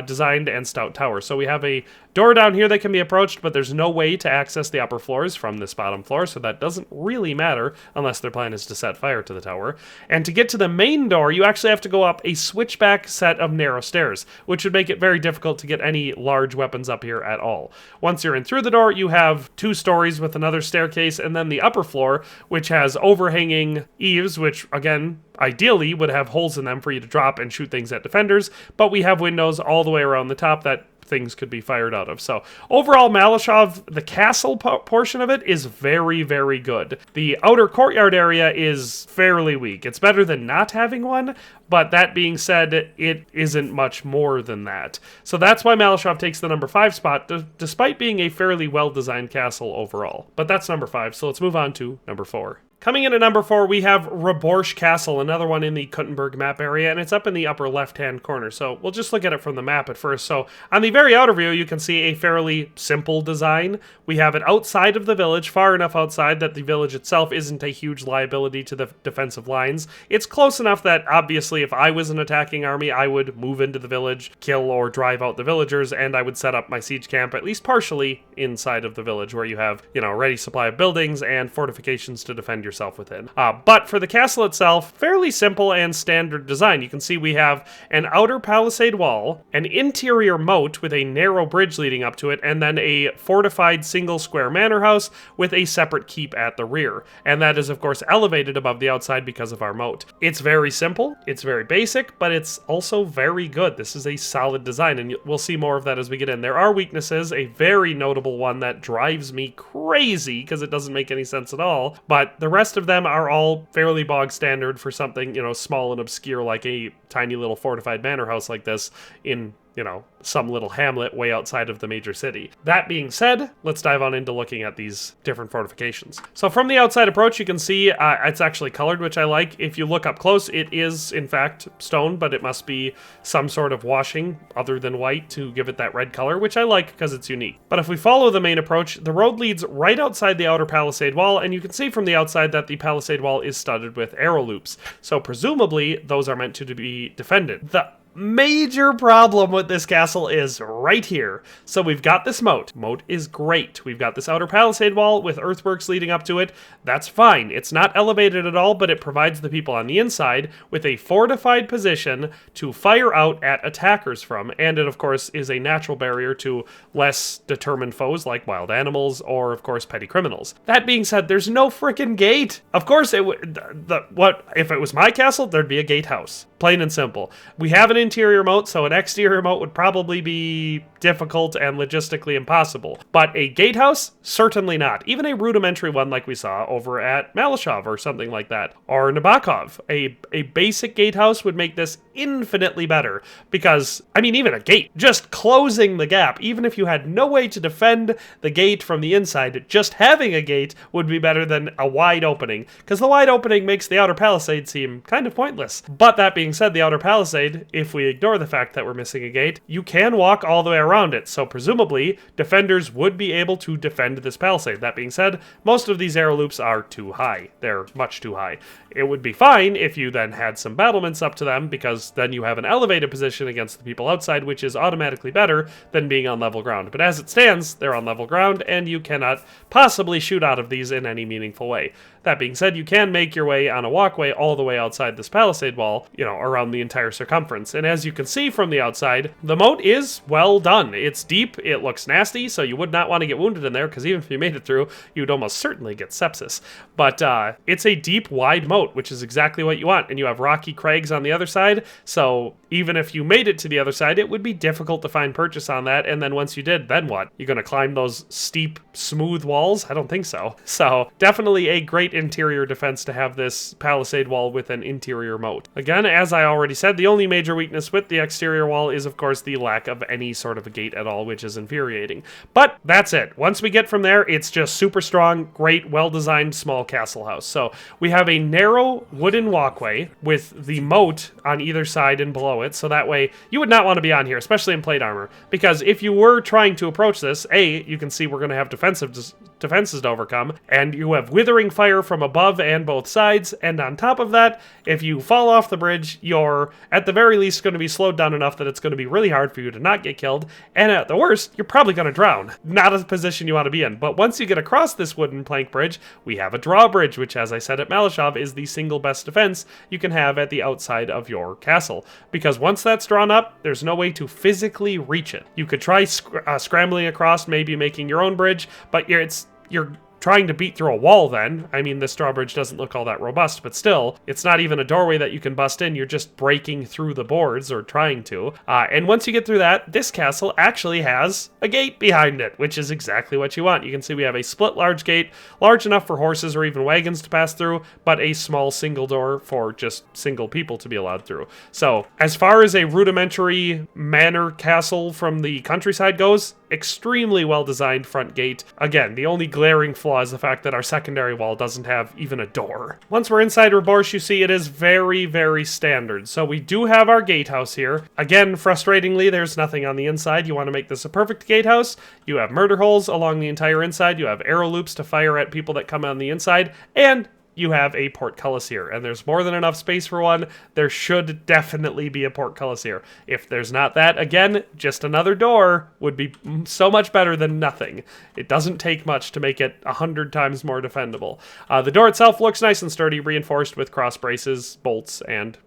designed and stout tower. So we have a door down here that can be approached, but there's no way to access the upper floors from this bottom floor, so that doesn't really matter unless their plan is to set fire to the tower. And to get to the main door, you actually have to go up a switchback set of narrow stairs, which would make it very difficult to get any large weapons up here at all. Once you're in through the door, you have 2 stories with another staircase, and then the upper floor, which has overhanging eaves, which, again, ideally would have holes in them for you to drop and shoot things at defenders, but we have windows all the way around the top that things could be fired out of. So overall, Malashov, the castle portion of it is very, very good. The outer courtyard area is fairly weak. It's better than not having one, but that being said, it isn't much more than that. So that's why Malashov takes the number 5 spot, despite being a fairly well-designed castle overall. But that's number 5, so let's move on to number 4. Coming in at number 4, we have Pschitoky Castle, another one in the Kuttenberg map area, and it's up in the upper left-hand corner. So we'll just look at it from the map at first. So on the very outer view, you can see a fairly simple design. We have it outside of the village, far enough outside that the village itself isn't a huge liability to the defensive lines. It's close enough that, obviously, if I was an attacking army, I would move into the village, kill or drive out the villagers, and I would set up my siege camp, at least partially, inside of the village, where you have, you know, a ready supply of buildings and fortifications to defend yourself within. But for the castle itself, fairly simple and standard design. You can see we have an outer palisade wall, an interior moat with a narrow bridge leading up to it, and then a fortified single square manor house with a separate keep at the rear. And that is, of course, elevated above the outside because of our moat. It's very simple, it's very basic, but it's also very good. This is a solid design, and we'll see more of that as we get in. There are weaknesses, a very notable one that drives me crazy because it doesn't make any sense at all, but the rest of them are all fairly bog standard for something, you know, small and obscure like a tiny little fortified manor house like this in, you know, some little hamlet way outside of the major city. That being said, let's dive on into looking at these different fortifications. So from the outside approach, you can see it's actually colored, which I like. If you look up close, it is, in fact, stone, but it must be some sort of washing other than white to give it that red color, which I like because it's unique. But if we follow the main approach, the road leads right outside the outer palisade wall, and you can see from the outside that the palisade wall is studded with arrow loops. So presumably, those are meant to be defended. The major problem with this castle is right here. So we've got this moat. Moat is great. We've got this outer palisade wall with earthworks leading up to it. That's fine. It's not elevated at all, but it provides the people on the inside with a fortified position to fire out at attackers from. And it, of course, is a natural barrier to less determined foes like wild animals or, of course, petty criminals. That being said, there's no frickin' gate. Of course, if it was my castle, there'd be a gatehouse. Plain and simple. We have an interior moat, so an exterior moat would probably be difficult and logistically impossible. But a gatehouse? Certainly not. Even a rudimentary one like we saw over at Malashov or something like that. Or Nabokov. A basic gatehouse would make this infinitely better. Because, I mean, even a gate. Just closing the gap. Even if you had no way to defend the gate from the inside, just having a gate would be better than a wide opening. Because the wide opening makes the outer palisade seem kind of pointless. But that being said, the outer palisade, if we ignore the fact that we're missing a gate, you can walk all the way around it, so presumably defenders would be able to defend this palisade. That being said, most of these arrow loops are too high. They're much too high. It would be fine if you then had some battlements up to them, because then you have an elevated position against the people outside, which is automatically better than being on level ground. But as it stands, they're on level ground, and you cannot possibly shoot out of these in any meaningful way. That being said, you can make your way on a walkway all the way outside this palisade wall, you know, around the entire circumference. And as you can see from the outside, the moat is well done. It's deep, it looks nasty, so you would not want to get wounded in there, because even if you made it through, you'd almost certainly get sepsis. But it's a deep, wide moat, which is exactly what you want. And you have rocky crags on the other side, so even if you made it to the other side, it would be difficult to find purchase on that. And then once you did, then what? You're going to climb those steep, smooth walls? I don't think so. So definitely a great interior defense to have this palisade wall with an interior moat. Again, as I already said, the only major weakness with the exterior wall is, of course, the lack of any sort of a gate at all, which is infuriating. But that's it. Once we get from there, it's just super strong, great, well-designed small castle house. So we have a narrow wooden walkway with the moat on either side and below it, so that way you would not want to be on here, especially in plate armor, because if you were trying to approach this, you can see we're going to have defenses to overcome, and you have withering fire from above and both sides, and on top of that, if you fall off the bridge, you're at the very least going to be slowed down enough that it's going to be really hard for you to not get killed, and at the worst, you're probably going to drown. Not a position you want to be in. But once you get across this wooden plank bridge, we have a drawbridge, which, as I said at Malashov, is the single best defense you can have at the outside of your castle, because once that's drawn up, there's no way to physically reach it. You could try scrambling across, maybe making your own bridge, but you're trying to beat through a wall then. I mean, this drawbridge doesn't look all that robust, but still, it's not even a doorway that you can bust in. You're just breaking through the boards, or trying to. And once you get through that, this castle actually has a gate behind it, which is exactly what you want. You can see we have a split large gate, large enough for horses or even wagons to pass through, but a small single door for just single people to be allowed through. So, as far as a rudimentary manor castle from the countryside goes, extremely well-designed front gate. Again, the only glaring flaw is the fact that our secondary wall doesn't have even a door. Once we're inside Reborsh, you see it is very, very standard. So we do have our gatehouse here. Again, frustratingly, there's nothing on the inside. You want to make this a perfect gatehouse. You have murder holes along the entire inside. You have arrow loops to fire at people that come on the inside. And you have a portcullis here, and there's more than enough space for one. There should definitely be a portcullis here. If there's not that, again, just another door would be so much better than nothing. It doesn't take much to make it 100 times more defendable. The door itself looks nice and sturdy, reinforced with cross braces, bolts, and,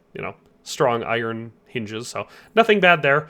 strong iron hinges, so nothing bad there.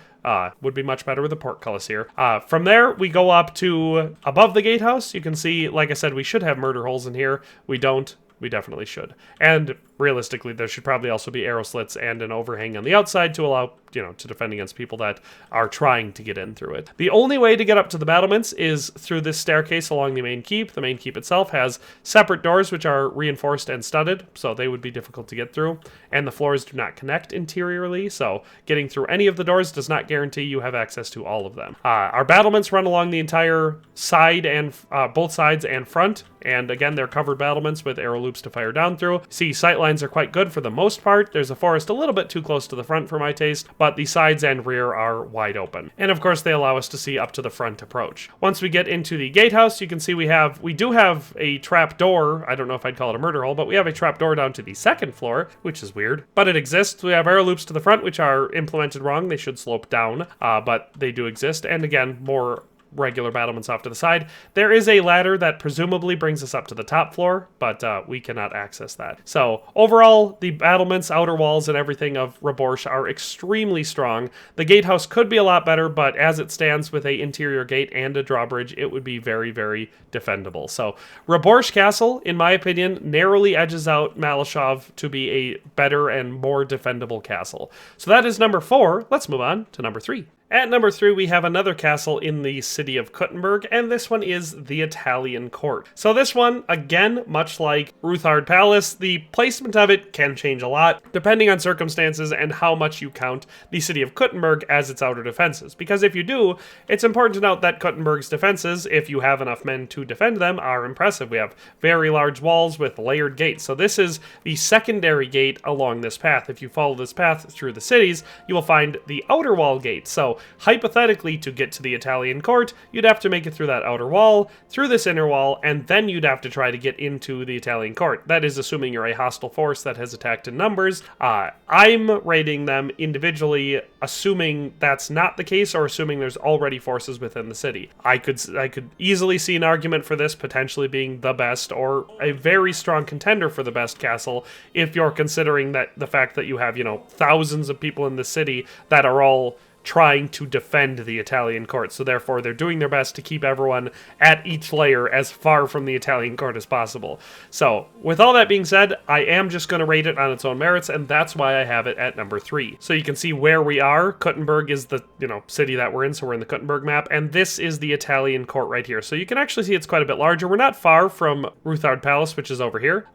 Would be much better with a portcullis here. From there, we go up to above the gatehouse. You can see, like I said, we should have murder holes in here. We don't. We definitely should. And realistically, there should probably also be arrow slits and an overhang on the outside to allow, to defend against people that are trying to get in through it. The only way to get up to the battlements is through this staircase along the main keep. The main keep itself has separate doors which are reinforced and studded, so they would be difficult to get through. And the floors do not connect interiorly, so getting through any of the doors does not guarantee you have access to all of them. Our battlements run along the entire side and both sides and front. And again, they're covered battlements with arrow loops to fire down through. See, sightlines are quite good for the most part. There's a forest a little bit too close to the front for my taste, but the sides and rear are wide open. And of course, they allow us to see up to the front approach. Once we get into the gatehouse, you can see we do have a trap door. I don't know if I'd call it a murder hole, but we have a trap door down to the second floor, which is weird, but it exists. We have arrow loops to the front, which are implemented wrong. They should slope down, but they do exist. And again, more regular battlements off to the side. There is a ladder that presumably brings us up to the top floor, but we cannot access that. So overall, the battlements, outer walls, and everything of Reborsh are extremely strong. The gatehouse could be a lot better, but as it stands with a interior gate and a drawbridge, it would be very, very defendable. So Reborsh Castle, in my opinion, narrowly edges out Malashov to be a better and more defendable castle. So that is number 4. Let's move on to number 3. At number 3, we have another castle in the city of Kuttenberg, and this one is the Italian Court. So this one, again, much like Ruthard Palace, the placement of it can change a lot, depending on circumstances and how much you count the city of Kuttenberg as its outer defenses. Because if you do, it's important to note that Kuttenberg's defenses, if you have enough men to defend them, are impressive. We have very large walls with layered gates. So this is the secondary gate along this path. If you follow this path through the cities, you will find the outer wall gate. So hypothetically, to get to the Italian Court, you'd have to make it through that outer wall, through this inner wall, and then you'd have to try to get into the Italian Court. That is assuming you're a hostile force that has attacked in numbers. I'm rating them individually, assuming that's not the case, or assuming there's already forces within the city. I could easily see an argument for this potentially being the best, or a very strong contender for the best castle, if you're considering that the fact that you have, thousands of people in the city that are all trying to defend the Italian Court. So therefore, they're doing their best to keep everyone at each layer as far from the Italian Court as possible. So with all that being said, I am just going to rate it on its own merits, and that's why I have it at number 3. So you can see where we are. Kuttenberg is the, city that we're in, so we're in the Kuttenberg map, and this is the Italian Court right here. So you can actually see it's quite a bit larger. We're not far from Ruthard Palace, which is over here.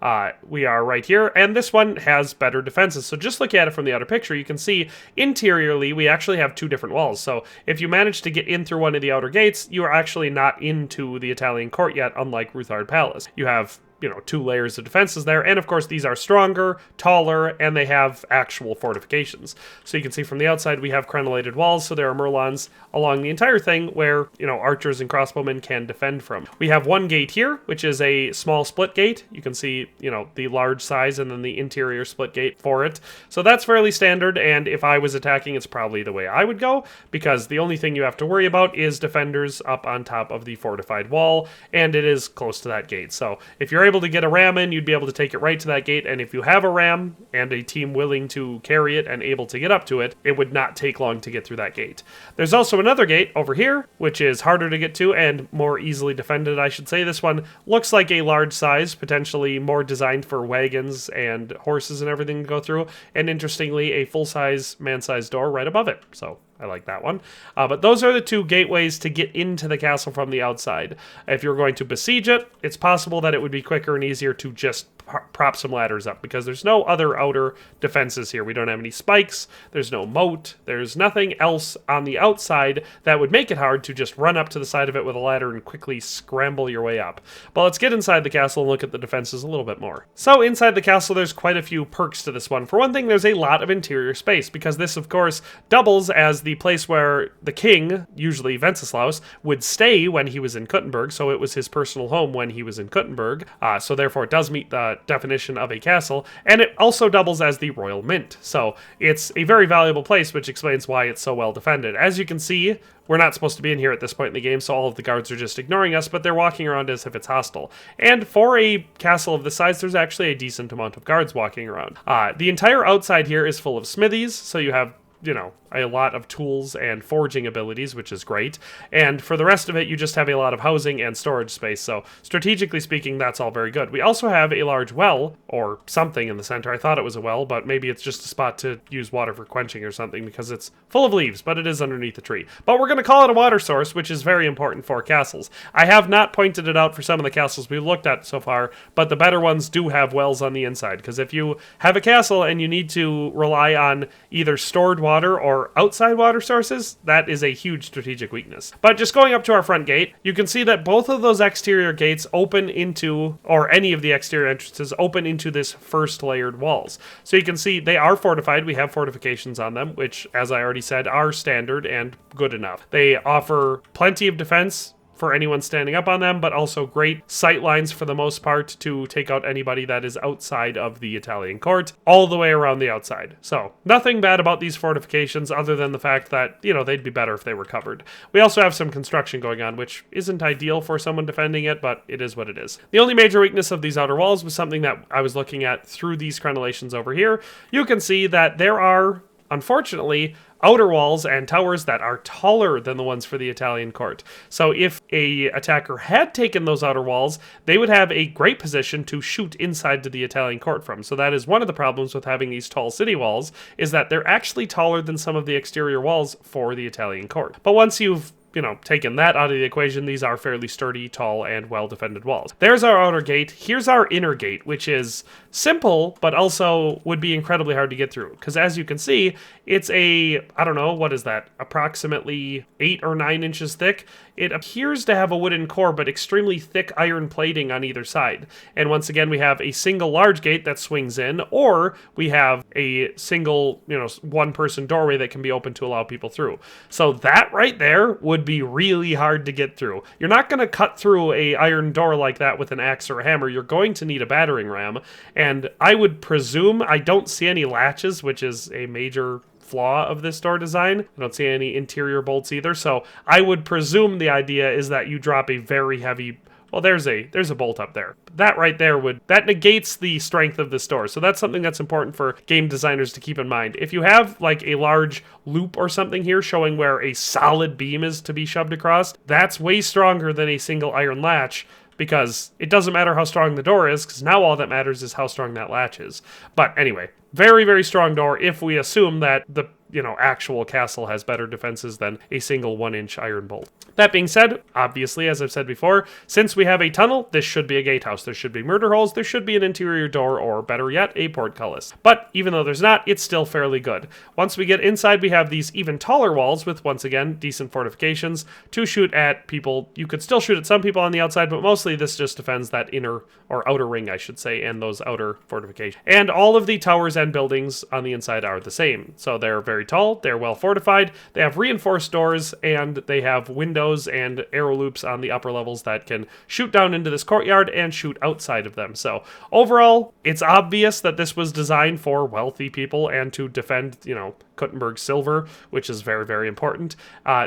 We are right here, and this one has better defenses. So just look at it from the outer picture, you can see interiorly we actually have 2 different walls. So if you manage to get in through one of the outer gates, you are actually not into the Italian Court yet, unlike Ruthard Palace. You have 2 layers of defenses there, and of course these are stronger, taller, and they have actual fortifications. So you can see from the outside we have crenellated walls, so there are merlons along the entire thing where, archers and crossbowmen can defend from. We have one gate here, which is a small split gate. You can see, the large size and then the interior split gate for it. So that's fairly standard, and if I was attacking, it's probably the way I would go, because the only thing you have to worry about is defenders up on top of the fortified wall, and it is close to that gate. So if you're able to get a ram in, you'd be able to take it right to that gate, and if you have a ram and a team willing to carry it and able to get up to it, it would not take long to get through that gate. There's also another gate over here, which is harder to get to and more easily defended, I should say. This one looks like a large size, potentially more designed for wagons and horses and everything to go through, and interestingly, a full-size, man-sized door right above it. So I like that one. But those are the 2 gateways to get into the castle from the outside. If you're going to besiege it, it's possible that it would be quicker and easier to just prop some ladders up, because there's no other outer defenses here. We don't have any spikes, there's no moat, there's nothing else on the outside that would make it hard to just run up to the side of it with a ladder and quickly scramble your way up. But let's get inside the castle and look at the defenses a little bit more. So inside the castle, there's quite a few perks to this one. For one thing, there's a lot of interior space, because this, of course, doubles as the place where the king, usually Wenceslaus, would stay when he was in Kuttenberg, so it was his personal home when he was in Kuttenberg, so therefore it does meet the definition of a castle, and it also doubles as the royal mint, so it's a very valuable place, which explains why it's so well defended. As you can see, we're not supposed to be in here at this point in the game, so all of the guards are just ignoring us, but they're walking around as if it's hostile. And for a castle of this size, there's actually a decent amount of guards walking around. The entire outside here is full of smithies, so you have, you know, a lot of tools and forging abilities, which is great. And for the rest of it, you just have a lot of housing and storage space. So strategically speaking, that's all very good. We also have a large well, or something in the center. I thought it was a well, but maybe it's just a spot to use water for quenching or something, because it's full of leaves, but it is underneath the tree. But we're going to call it a water source, which is very important for castles. I have not pointed it out for some of the castles we've looked at so far, but the better ones do have wells on the inside, because if you have a castle and you need to rely on either stored water or outside water sources, that is a huge strategic weakness. But just going up to our front gate, you can see that both of those exterior gates open into, or any of the exterior entrances open into this first layered walls. So you can see they are fortified. We have fortifications on them, which, as I already said, are standard and good enough. They offer plenty of defense for anyone standing up on them, but also great sight lines for the most part to take out anybody that is outside of the Italian court, all the way around the outside. So nothing bad about these fortifications other than the fact that, you know, they'd be better if they were covered. We also have some construction going on, which isn't ideal for someone defending it, but it is what it is. The only major weakness of these outer walls was something that I was looking at through these crenellations over here. You can see that there are, unfortunately, outer walls and towers that are taller than the ones for the Italian court. So if a attacker had taken those outer walls, they would have a great position to shoot inside to the Italian court from. So that is one of the problems with having these tall city walls, is that they're actually taller than some of the exterior walls for the Italian court. But once you've, you know, taken that out of the equation, these are fairly sturdy, tall, and well-defended walls. There's our outer gate. Here's our inner gate, which is simple, but also would be incredibly hard to get through. Because as you can see, it's a, I don't know, what is that, approximately 8 or 9 inches thick. It appears to have a wooden core, but extremely thick iron plating on either side. And once again, we have a single large gate that swings in, or we have a single, you know, one-person doorway that can be opened to allow people through. So that right there would be really hard to get through. You're not going to cut through a iron door like that with an axe or a hammer. You're going to need a battering ram. And I would presume, I don't see any latches, which is a major flaw of this door design. I don't see any interior bolts either, so I would presume the idea is that you drop a very heavy, well, there's a bolt up there. That right there that negates the strength of this door. So that's something that's important for game designers to keep in mind. If you have like a large loop or something here showing where a solid beam is to be shoved across, that's way stronger than a single iron latch, because it doesn't matter how strong the door is, because now all that matters is how strong that latch is. But anyway, very, very strong door if we assume that the, you know, actual castle has better defenses than a single 1-inch iron bolt. That being said, obviously, as I've said before, since we have a tunnel, this should be a gatehouse. There should be murder holes, there should be an interior door, or better yet, a portcullis. But even though there's not, it's still fairly good. Once we get inside, we have these even taller walls with, once again, decent fortifications to shoot at people. You could still shoot at some people on the outside, but mostly this just defends that inner, or outer ring, I should say, and those outer fortifications. And all of the towers and buildings on the inside are the same. So they're very tall, they're well fortified, they have reinforced doors, and they have windows and arrow loops on the upper levels that can shoot down into this courtyard and shoot outside of them. So overall, it's obvious that this was designed for wealthy people and to defend, you know, Kuttenberg silver, which is very, very important.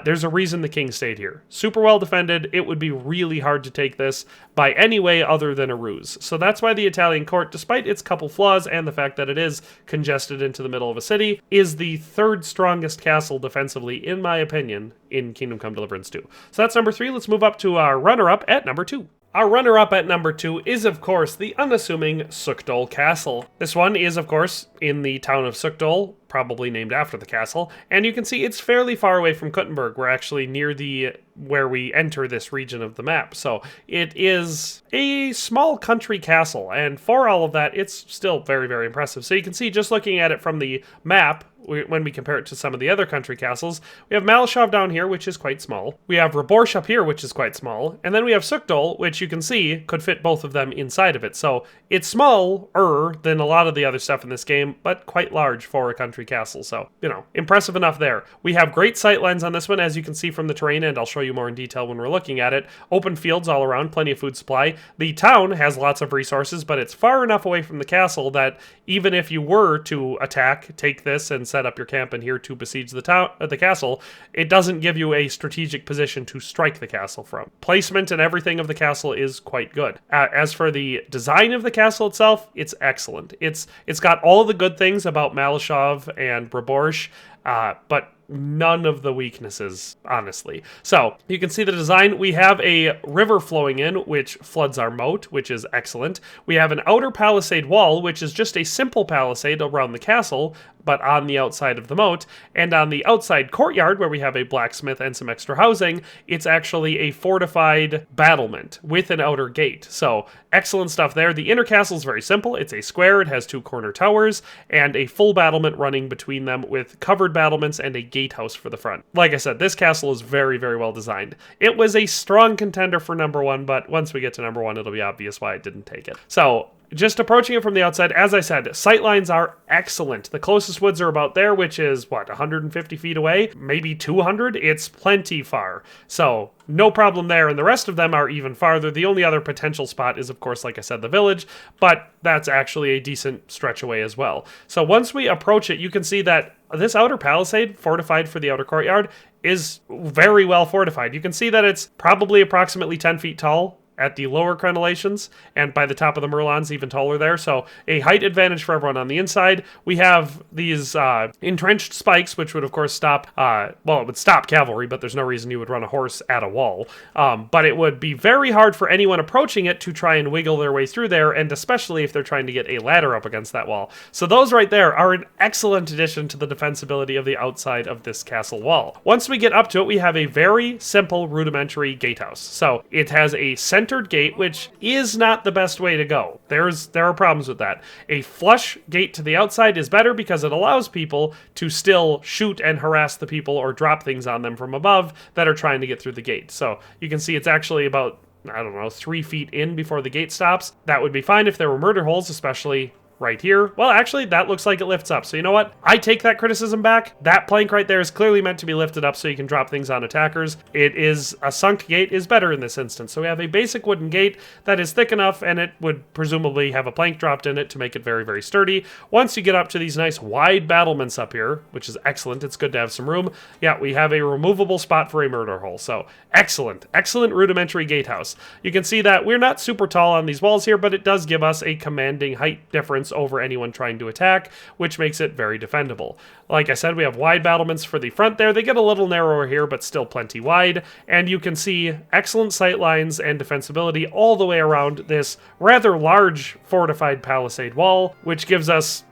There's a reason the king stayed here. Super well defended. It would be really hard to take this by any way other than a ruse. So that's why the Italian court, despite its couple flaws and the fact that it is congested into the middle of a city, is the third strongest castle defensively, in my opinion, in Kingdom Come Deliverance 2. So that's number 3. Let's move up to our runner-up at number 2. Our runner-up at number 2 is, of course, the unassuming Pschitoky Castle. This one is, of course, in the town of Pschitoky, probably named after the castle. And you can see it's fairly far away from Kuttenberg. We're actually near where we enter this region of the map. So it is a small country castle, and for all of that, it's still very, very impressive. So you can see, just looking at it from the map, when we compare it to some of the other country castles, we have Malashov down here, which is quite small. We have Raborsh up here, which is quite small. And then we have Sukdol, which you can see could fit both of them inside of it. So it's smaller than a lot of the other stuff in this game, but quite large for a country castle. So, you know, impressive enough there. We have great sight lines on this one, as you can see from the terrain, and I'll show you more in detail when we're looking at it. Open fields all around, plenty of food supply. The town has lots of resources, but it's far enough away from the castle that even if you were to attack, take this, and set up your camp in here to besiege the castle, it doesn't give you a strategic position to strike the castle from. Placement and everything of the castle is quite good. As for the design of the castle itself, it's excellent. It's got all the good things about Malashov and Raborsh, but none of the weaknesses, honestly. So, you can see the design. We have a river flowing in, which floods our moat, which is excellent. We have an outer palisade wall, which is just a simple palisade around the castle, but on the outside of the moat. And on the outside courtyard, where we have a blacksmith and some extra housing, it's actually a fortified battlement with an outer gate. So, excellent stuff there. The inner castle is very simple. It's a square, it has 2 corner towers, and a full battlement running between them with covered battlements and a gatehouse for the front. Like I said, this castle is very, very well designed. It was a strong contender for number 1, but once we get to number 1, it'll be obvious why I didn't take it. So, just approaching it from the outside, as I said, sightlines are excellent. The closest woods are about there, which is, 150 feet away? Maybe 200? It's plenty far. So, no problem there, and the rest of them are even farther. The only other potential spot is, of course, like I said, the village, but that's actually a decent stretch away as well. So once we approach it, you can see that this outer palisade, fortified for the outer courtyard, is very well fortified. You can see that it's probably approximately 10 feet tall at the lower crenellations, and by the top of the Merlons, even taller there. So a height advantage for everyone on the inside. We have these entrenched spikes, which would, of course, stop, it would stop cavalry, but there's no reason you would run a horse at a wall. But it would be very hard for anyone approaching it to try and wiggle their way through there, and especially if they're trying to get a ladder up against that wall. So those right there are an excellent addition to the defensibility of the outside of this castle wall. Once we get up to it, we have a very simple rudimentary gatehouse. So it has a centered gate, which is not the best way to go. There are problems with that. A flush gate to the outside is better because it allows people to still shoot and harass the people or drop things on them from above that are trying to get through the gate. So you can see it's actually about, 3 feet in before the gate stops. That would be fine if there were murder holes, especially right here. Well, actually, that looks like it lifts up. So you know what? I take that criticism back. That plank right there is clearly meant to be lifted up so you can drop things on attackers. It is a sunk gate is better in this instance. So we have a basic wooden gate that is thick enough, and it would presumably have a plank dropped in it to make it very, very sturdy. Once you get up to these nice wide battlements up here, which is excellent, it's good to have some room. Yeah, we have a removable spot for a murder hole. So excellent, excellent rudimentary gatehouse. You can see that we're not super tall on these walls here, but it does give us a commanding height difference over anyone trying to attack, which makes it very defendable. Like I said, we have wide battlements for the front there. They get a little narrower here, but still plenty wide, and you can see excellent sight lines and defensibility all the way around this rather large fortified palisade wall, which gives us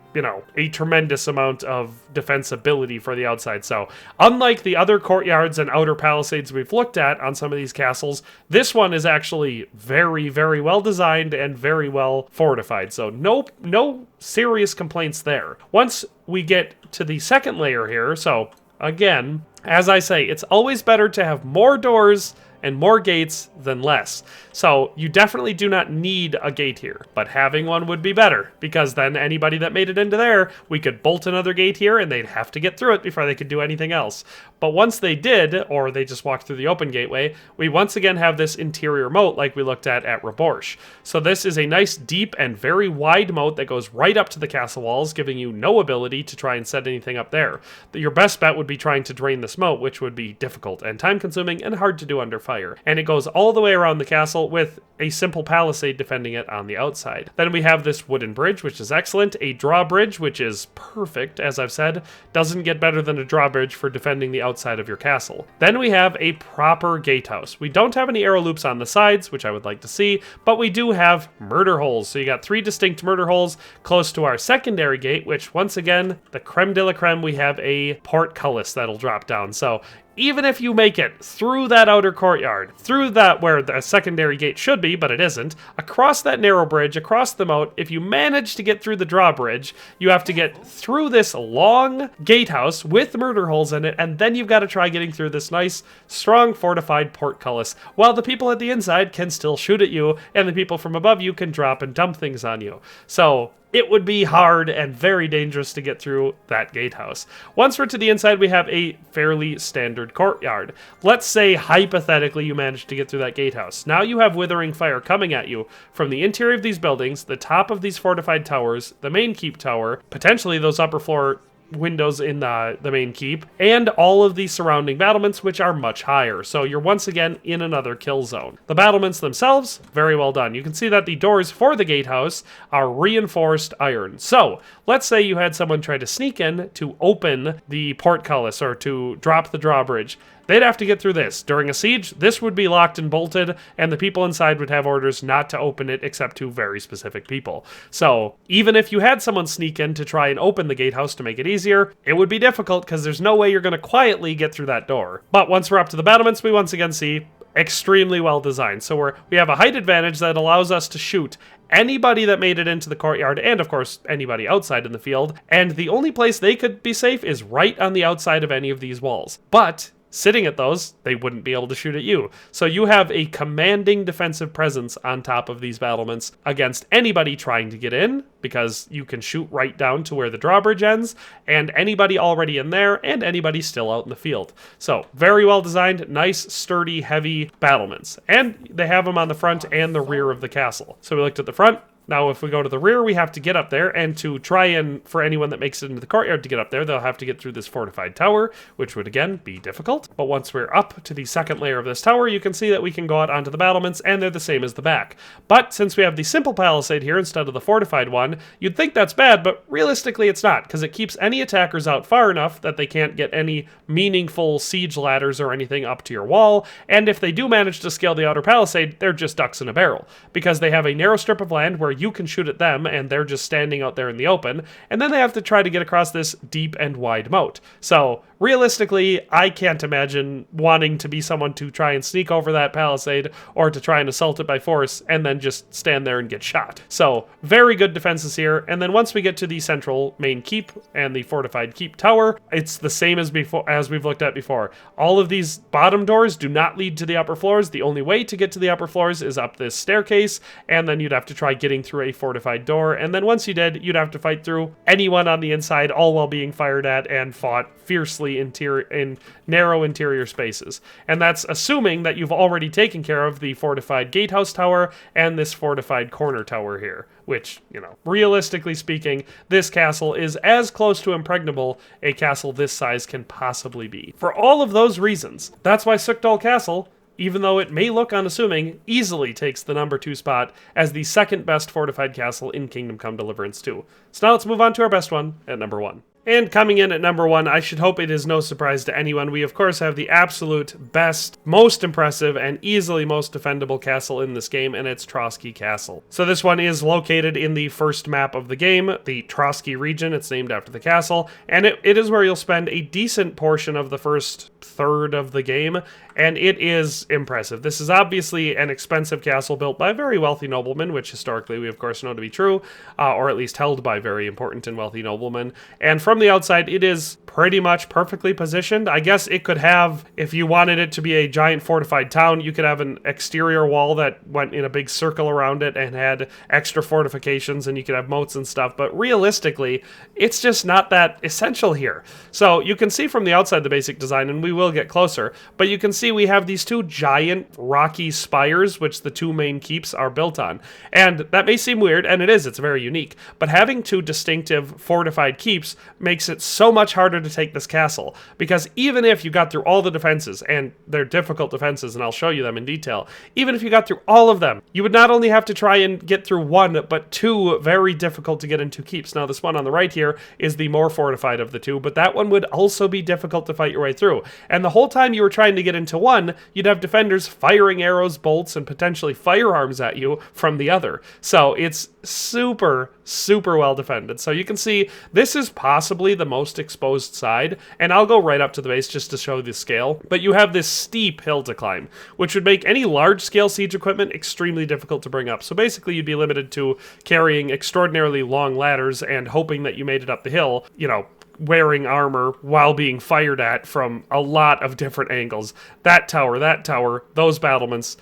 a tremendous amount of defensibility for the outside. So, unlike the other courtyards and outer palisades we've looked at on some of these castles, this one is actually very, very well designed and very well fortified. So, no serious complaints there. Once we get to the second layer here, so again, as I say, it's always better to have more doors and more gates than less. So you definitely do not need a gate here, but having one would be better, because then anybody that made it into there, we could bolt another gate here and they'd have to get through it before they could do anything else. But once they did, or they just walked through the open gateway, we once again have this interior moat like we looked at Raborsh. So this is a nice deep and very wide moat that goes right up to the castle walls, giving you no ability to try and set anything up there. Your best bet would be trying to drain this moat, which would be difficult and time consuming and hard to do under fire. And it goes all the way around the castle with a simple palisade defending it on the outside. Then we have this wooden bridge, which is excellent, a drawbridge, which is perfect, as I've said, doesn't get better than a drawbridge for defending the outside of your castle. Then we have a proper gatehouse. We don't have any arrow loops on the sides, which I would like to see, but we do have murder holes. So you got 3 distinct murder holes close to our secondary gate, which once again, the creme de la creme, we have a portcullis that'll drop down. So even if you make it through that outer courtyard, through that where the secondary gate should be, but it isn't, across that narrow bridge, across the moat, if you manage to get through the drawbridge, you have to get through this long gatehouse with murder holes in it, and then you've got to try getting through this nice, strong, fortified portcullis, while the people at the inside can still shoot at you, and the people from above you can drop and dump things on you. So it would be hard and very dangerous to get through that gatehouse. Once we're to the inside, we have a fairly standard courtyard. Let's say, hypothetically, you managed to get through that gatehouse. Now you have withering fire coming at you from the interior of these buildings, the top of these fortified towers, the main keep tower, potentially those upper floor windows in the main keep, and all of the surrounding battlements, which are much higher. So you're once again in another kill zone. The battlements themselves, very well done. You can see that the doors for the gatehouse are reinforced iron. So let's say you had someone try to sneak in to open the portcullis or to drop the drawbridge. They'd have to get through this. During a siege, this would be locked and bolted, and the people inside would have orders not to open it except to very specific people. So even if you had someone sneak in to try and open the gatehouse to make it easier, it would be difficult because there's no way you're going to quietly get through that door. But once we're up to the battlements, we once again see extremely well designed. So we have a height advantage that allows us to shoot anybody that made it into the courtyard, and of course anybody outside in the field, and the only place they could be safe is right on the outside of any of these walls. But sitting at those, they wouldn't be able to shoot at you. So you have a commanding defensive presence on top of these battlements against anybody trying to get in, because you can shoot right down to where the drawbridge ends, and anybody already in there, and anybody still out in the field. So very well designed, nice, sturdy, heavy battlements. And they have them on the front and the rear of the castle. So we looked at the front. Now, if we go to the rear, we have to get up there, and to try and, for anyone that makes it into the courtyard to get up there, they'll have to get through this fortified tower, which would, again, be difficult. But once we're up to the second layer of this tower, you can see that we can go out onto the battlements, and they're the same as the back. But since we have the simple palisade here instead of the fortified one, you'd think that's bad, but realistically it's not, because it keeps any attackers out far enough that they can't get any meaningful siege ladders or anything up to your wall, and if they do manage to scale the outer palisade, they're just ducks in a barrel, because they have a narrow strip of land where you can shoot at them, and they're just standing out there in the open, and then they have to try to get across this deep and wide moat. So realistically, I can't imagine wanting to be someone to try and sneak over that palisade or to try and assault it by force and then just stand there and get shot. So very good defenses here. And then once we get to the central main keep and the fortified keep tower, it's the same as before, as we've looked at before. All of these bottom doors do not lead to the upper floors. The only way to get to the upper floors is up this staircase, and then you'd have to try getting through a fortified door. And then once you did, you'd have to fight through anyone on the inside, all while being fired at and fought fiercely in narrow interior spaces. And that's assuming that you've already taken care of the fortified gatehouse tower and this fortified corner tower here, which, you know, realistically speaking, this castle is as close to impregnable a castle this size can possibly be. For all of those reasons, that's why Pschitoky Castle, even though it may look unassuming, easily takes the number 2 spot as the second best fortified castle in Kingdom Come Deliverance 2. So now let's move on to our best one at number 1. And coming in at number 1, I should hope it is no surprise to anyone, we of course have the absolute best, most impressive, and easily most defendable castle in this game, and it's Pschitoky Castle. So this one is located in the first map of the game, the Pschitoky region. It's named after the castle, and it is where you'll spend a decent portion of the first third of the game, and it is impressive. This is obviously an expensive castle built by a very wealthy nobleman, which historically we of course know to be true, or at least held by very important and wealthy noblemen. And from the outside, it is pretty much perfectly positioned. I guess it could have, if you wanted it to be a giant fortified town, you could have an exterior wall that went in a big circle around it and had extra fortifications, and you could have moats and stuff, but realistically, it's just not that essential here. So you can see from the outside the basic design, and we will get closer. But you can see we have these two giant rocky spires, which the two main keeps are built on. And that may seem weird, and it is, it's very unique. But having two distinctive fortified keeps makes it so much harder to take this castle. Because even if you got through all the defenses, and they're difficult defenses, and I'll show you them in detail, even if you got through all of them, you would not only have to try and get through one, but two very difficult to get into keeps. Now, this one on the right here is the more fortified of the two, but that one would also be difficult to fight your way through. And the whole time you were trying to get into one, you'd have defenders firing arrows, bolts, and potentially firearms at you from the other. So it's super, super well defended. So you can see this is possibly the most exposed side, and I'll go right up to the base just to show the scale. But you have this steep hill to climb, which would make any large-scale siege equipment extremely difficult to bring up. So basically you'd be limited to carrying extraordinarily long ladders and hoping that you made it up the hill, you know, wearing armor while being fired at from a lot of different angles. That tower, those battlements,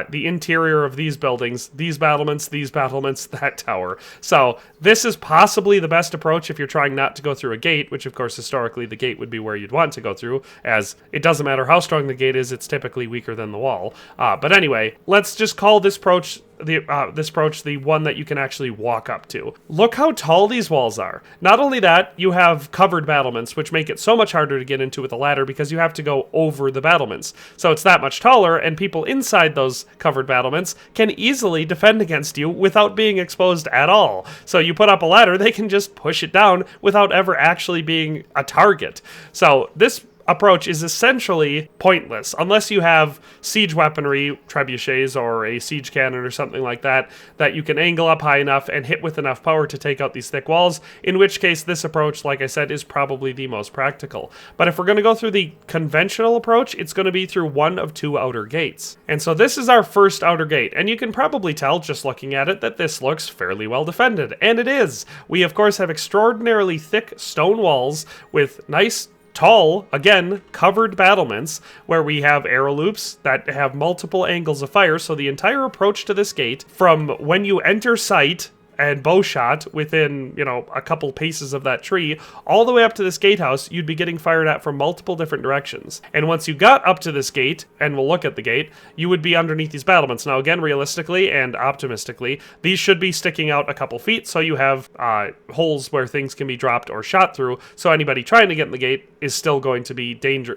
the interior of these buildings, these battlements, that tower. So this is possibly the best approach if you're trying not to go through a gate, which of course historically the gate would be where you'd want to go through, as it doesn't matter how strong the gate is, it's typically weaker than the wall. But anyway, let's just call this approach the one that you can actually walk up to. Look how tall these walls are. Not only that, you have covered battlements, which make it so much harder to get into with a ladder because you have to go over the battlements. So it's that much taller, and people inside those covered battlements can easily defend against you without being exposed at all. So you put up a ladder, they can just push it down without ever actually being a target. So this approach is essentially pointless unless you have siege weaponry, trebuchets, or a siege cannon or something like that you can angle up high enough and hit with enough power to take out these thick walls, in which case this approach, like I said, is probably the most practical. But if we're going to go through the conventional approach, it's going to be through one of two outer gates. And so this is our first outer gate, and you can probably tell just looking at it that this looks fairly well defended, and it is. We of course have extraordinarily thick stone walls with nice tall, again, covered battlements where we have arrow loops that have multiple angles of fire. So the entire approach to this gate, from when you enter sight and bow shot within, you know, a couple paces of that tree, all the way up to this gatehouse, you'd be getting fired at from multiple different directions. And once you got up to this gate, and we'll look at the gate, you would be underneath these battlements. Now again, realistically and optimistically, these should be sticking out a couple feet, so you have holes where things can be dropped or shot through, so anybody trying to get in the gate is still going to be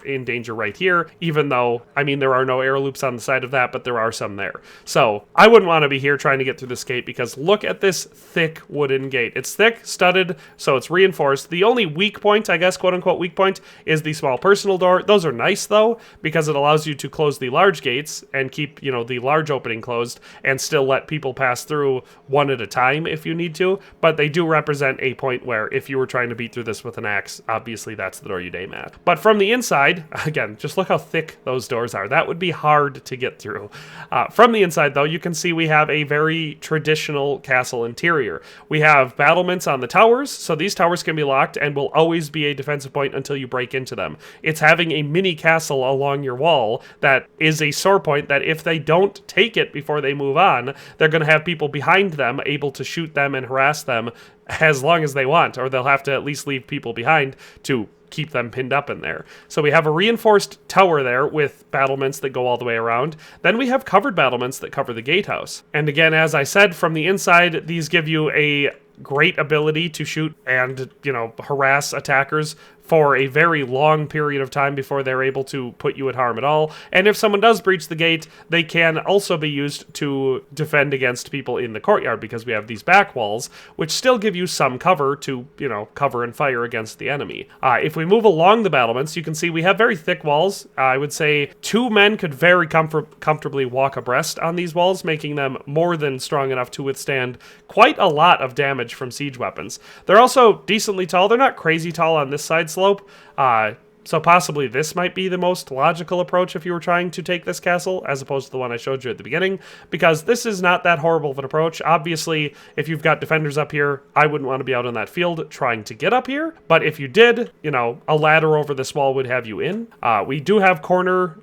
in danger right here, even though, I mean, there are no arrow loops on the side of that, but there are some there. So I wouldn't want to be here trying to get through this gate, because look at this thick wooden gate. It's thick, studded, so it's reinforced. The only weak point, I guess, quote-unquote weak point, is the small personal door. Those are nice, though, because it allows you to close the large gates and keep, you know, the large opening closed and still let people pass through one at a time if you need to, but they do represent a point where if you were trying to beat through this with an axe, obviously that's the door you'd aim at. But from the inside, again, just look how thick those doors are. That would be hard to get through. From the inside, though, you can see we have a very traditional castle interior. We have battlements on the towers, so these towers can be locked and will always be a defensive point until you break into them. It's having a mini castle along your wall that is a sore point that if they don't take it before they move on, they're going to have people behind them able to shoot them and harass them as long as they want, or they'll have to at least leave people behind to keep them pinned up in there. So we have a reinforced tower there with battlements that go all the way around. Then we have covered battlements that cover the gatehouse. And again, as I said, from the inside, these give you a great ability to shoot and, you know, harass attackers for a very long period of time before they're able to put you at harm at all. And if someone does breach the gate, they can also be used to defend against people in the courtyard, because we have these back walls, which still give you some cover to, you know, cover and fire against the enemy. If we move along the battlements, you can see we have very thick walls. I would say 2 men could very comfortably walk abreast on these walls, making them more than strong enough to withstand quite a lot of damage from siege weapons. They're also decently tall. They're not crazy tall on this side slope. So possibly this might be the most logical approach if you were trying to take this castle, as opposed to the one I showed you at the beginning, because this is not that horrible of an approach. Obviously, if you've got defenders up here, I wouldn't want to be out on that field trying to get up here, but if you did, you know, a ladder over this wall would have you in. We do have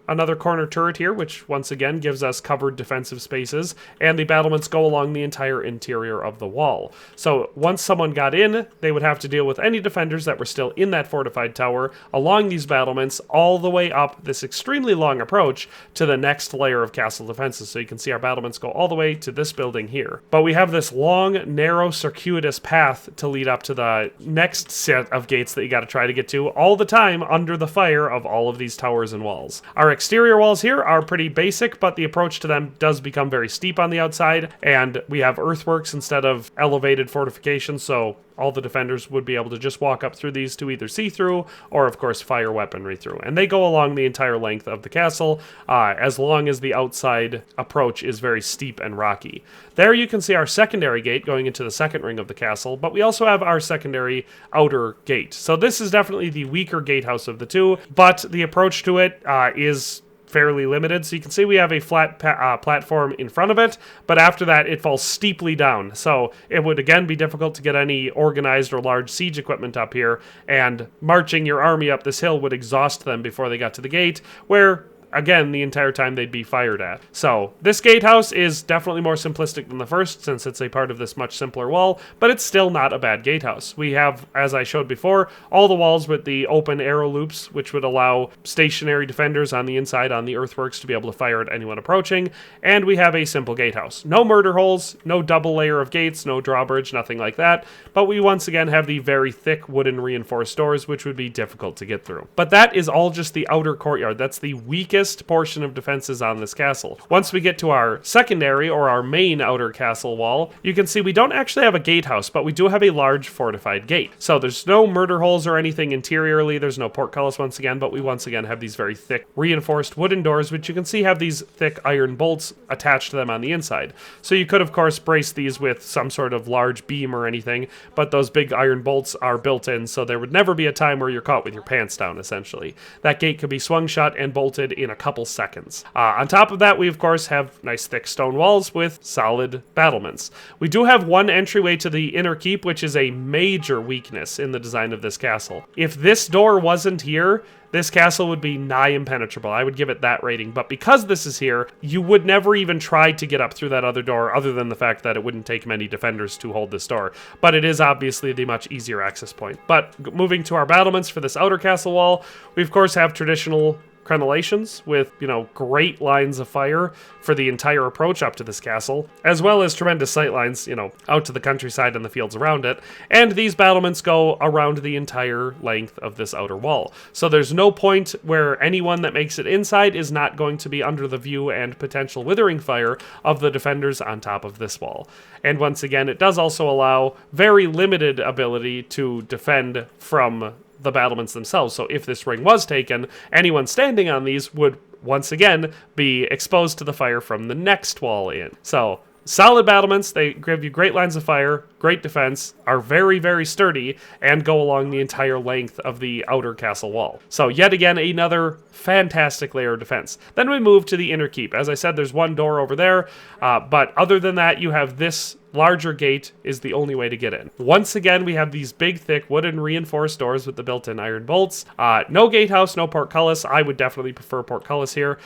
another corner turret here, which once again gives us covered defensive spaces, and the battlements go along the entire interior of the wall. So once someone got in, they would have to deal with any defenders that were still in that fortified tower along these battlements all the way up this extremely long approach to the next layer of castle defenses. So you can see our battlements go all the way to this building here. But we have this long, narrow, circuitous path to lead up to the next set of gates that you got to try to get to all the time under the fire of all of these towers and walls. Our exterior walls here are pretty basic, but the approach to them does become very steep on the outside, and we have earthworks instead of elevated fortifications, so all the defenders would be able to just walk up through these to either see through or, of course, fire weaponry through. And they go along the entire length of the castle, as long as the outside approach is very steep and rocky. There you can see our secondary gate going into the second ring of the castle, but we also have our secondary outer gate. So this is definitely the weaker gatehouse of the two, but the approach to it is fairly limited. So you can see we have a flat platform in front of it, but after that it falls steeply down. So it would again be difficult to get any organized or large siege equipment up here, and marching your army up this hill would exhaust them before they got to the gate, where again, the entire time they'd be fired at. So this gatehouse is definitely more simplistic than the first, since it's a part of this much simpler wall, but it's still not a bad gatehouse. We have, as I showed before, all the walls with the open arrow loops, which would allow stationary defenders on the inside on the earthworks to be able to fire at anyone approaching, and we have a simple gatehouse. No murder holes, no double layer of gates, no drawbridge, nothing like that, but we once again have the very thick wooden reinforced doors, which would be difficult to get through. But that is all just the outer courtyard. That's the weakest portion of defenses on this castle. Once we get to our secondary or our main outer castle wall, you can see we don't actually have a gatehouse, but we do have a large fortified gate. So there's no murder holes or anything interiorly, there's no portcullis once again, but we once again have these very thick reinforced wooden doors, which you can see have these thick iron bolts attached to them on the inside. So you could of course brace these with some sort of large beam or anything, but those big iron bolts are built in, so there would never be a time where you're caught with your pants down, essentially. That gate could be swung shut and bolted in a couple seconds. On top of that, we of course have nice thick stone walls with solid battlements. We do have one entryway to the inner keep, which is a major weakness in the design of this castle. If this door wasn't here, this castle would be nigh impenetrable. I would give it that rating. But because this is here, you would never even try to get up through that other door, other than the fact that it wouldn't take many defenders to hold this door. But it is obviously the much easier access point. But moving to our battlements for this outer castle wall, we of course have traditional crenellations with, great lines of fire for the entire approach up to this castle, as well as tremendous sight lines, out to the countryside and the fields around it. And these battlements go around the entire length of this outer wall. So there's no point where anyone that makes it inside is not going to be under the view and potential withering fire of the defenders on top of this wall. And once again, it does also allow very limited ability to defend from the battlements themselves. So if this ring was taken, anyone standing on these would once again be exposed to the fire from the next wall in. So solid battlements, they give you great lines of fire, great defense, are very, very sturdy, and go along the entire length of the outer castle wall. So yet again, another fantastic layer of defense. Then we move to the inner keep. As I said, there's one door over there, but other than that, you have this larger gate is the only way to get in. Once again, we have these big, thick, wooden reinforced doors with the built-in iron bolts. No gatehouse, no portcullis. I would definitely prefer portcullis here,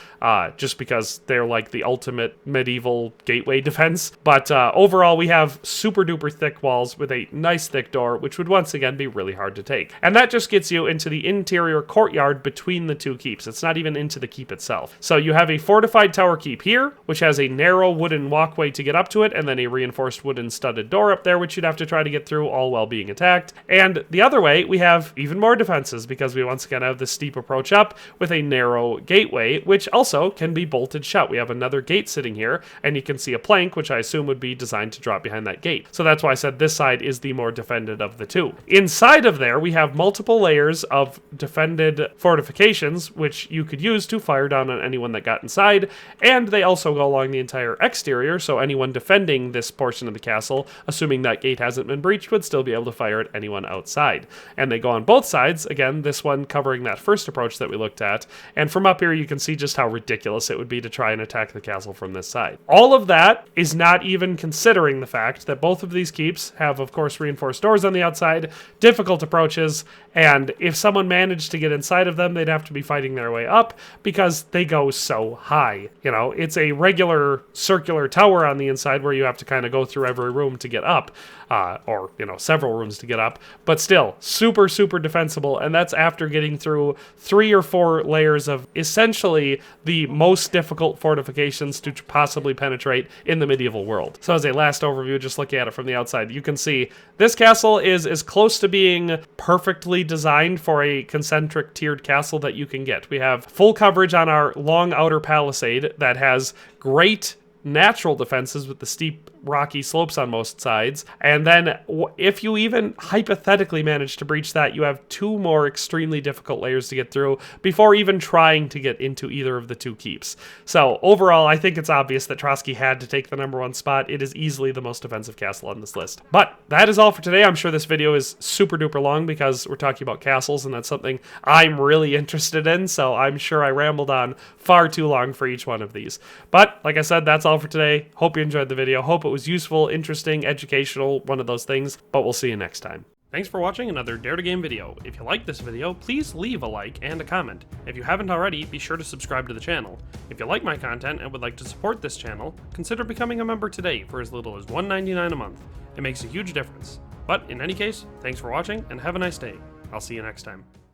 just because they're like the ultimate medieval gateway defense. But overall, we have super-duper thick walls with a nice thick door, which would once again be really hard to take. And that just gets you into the interior courtyard between the two keeps. It's not even into the keep itself. So you have a fortified tower keep here, which has a narrow wooden walkway to get up to it, and then a reinforced wooden studded door up there, which you'd have to try to get through, all while being attacked. And the other way, we have even more defenses, because we once again have this steep approach up with a narrow gateway, which also can be bolted shut. We have another gate sitting here, and you can see a plank, which I assume would be designed to drop behind that gate. So that's why I said this side is the more defended of the two. Inside of there, we have multiple layers of defended fortifications, which you could use to fire down on anyone that got inside, and they also go along the entire exterior, so anyone defending this portion of the castle, assuming that gate hasn't been breached, would still be able to fire at anyone outside. And they go on both sides, again, this one covering that first approach that we looked at, and from up here you can see just how ridiculous it would be to try and attack the castle from this side. All of that is not even considering the fact that both of these keeps have, of course, reinforced doors on the outside, difficult approaches, and if someone managed to get inside of them, they'd have to be fighting their way up because they go so high. It's a regular circular tower on the inside where you have to kind of go through through every room to get up, or, you know, several rooms to get up, but still, super, super defensible, and that's after getting through 3 or 4 layers of essentially the most difficult fortifications to possibly penetrate in the medieval world. So as a last overview, just looking at it from the outside, you can see this castle is as close to being perfectly designed for a concentric tiered castle that you can get. We have full coverage on our long outer palisade that has great natural defenses with the steep rocky slopes on most sides, and then if you even hypothetically manage to breach that, you have 2 more extremely difficult layers to get through before even trying to get into either of the 2 keeps. So overall, I think it's obvious that Trotsky had to take the #1 spot. It is easily the most defensive castle on this list. But that is all for today. I'm sure this video is super duper long because we're talking about castles, and that's something I'm really interested in, so I'm sure I rambled on far too long for each one of these. But like I said, that's all for today. Hope you enjoyed the video. Hope it was useful, interesting, educational, one of those things, but we'll see you next time. Thanks for watching another Dare to Game video. If you like this video, please leave a like and a comment. If you haven't already, be sure to subscribe to the channel. If you like my content and would like to support this channel, consider becoming a member today for as little as $1.99 a month. It makes a huge difference. But in any case, thanks for watching and have a nice day. I'll see you next time.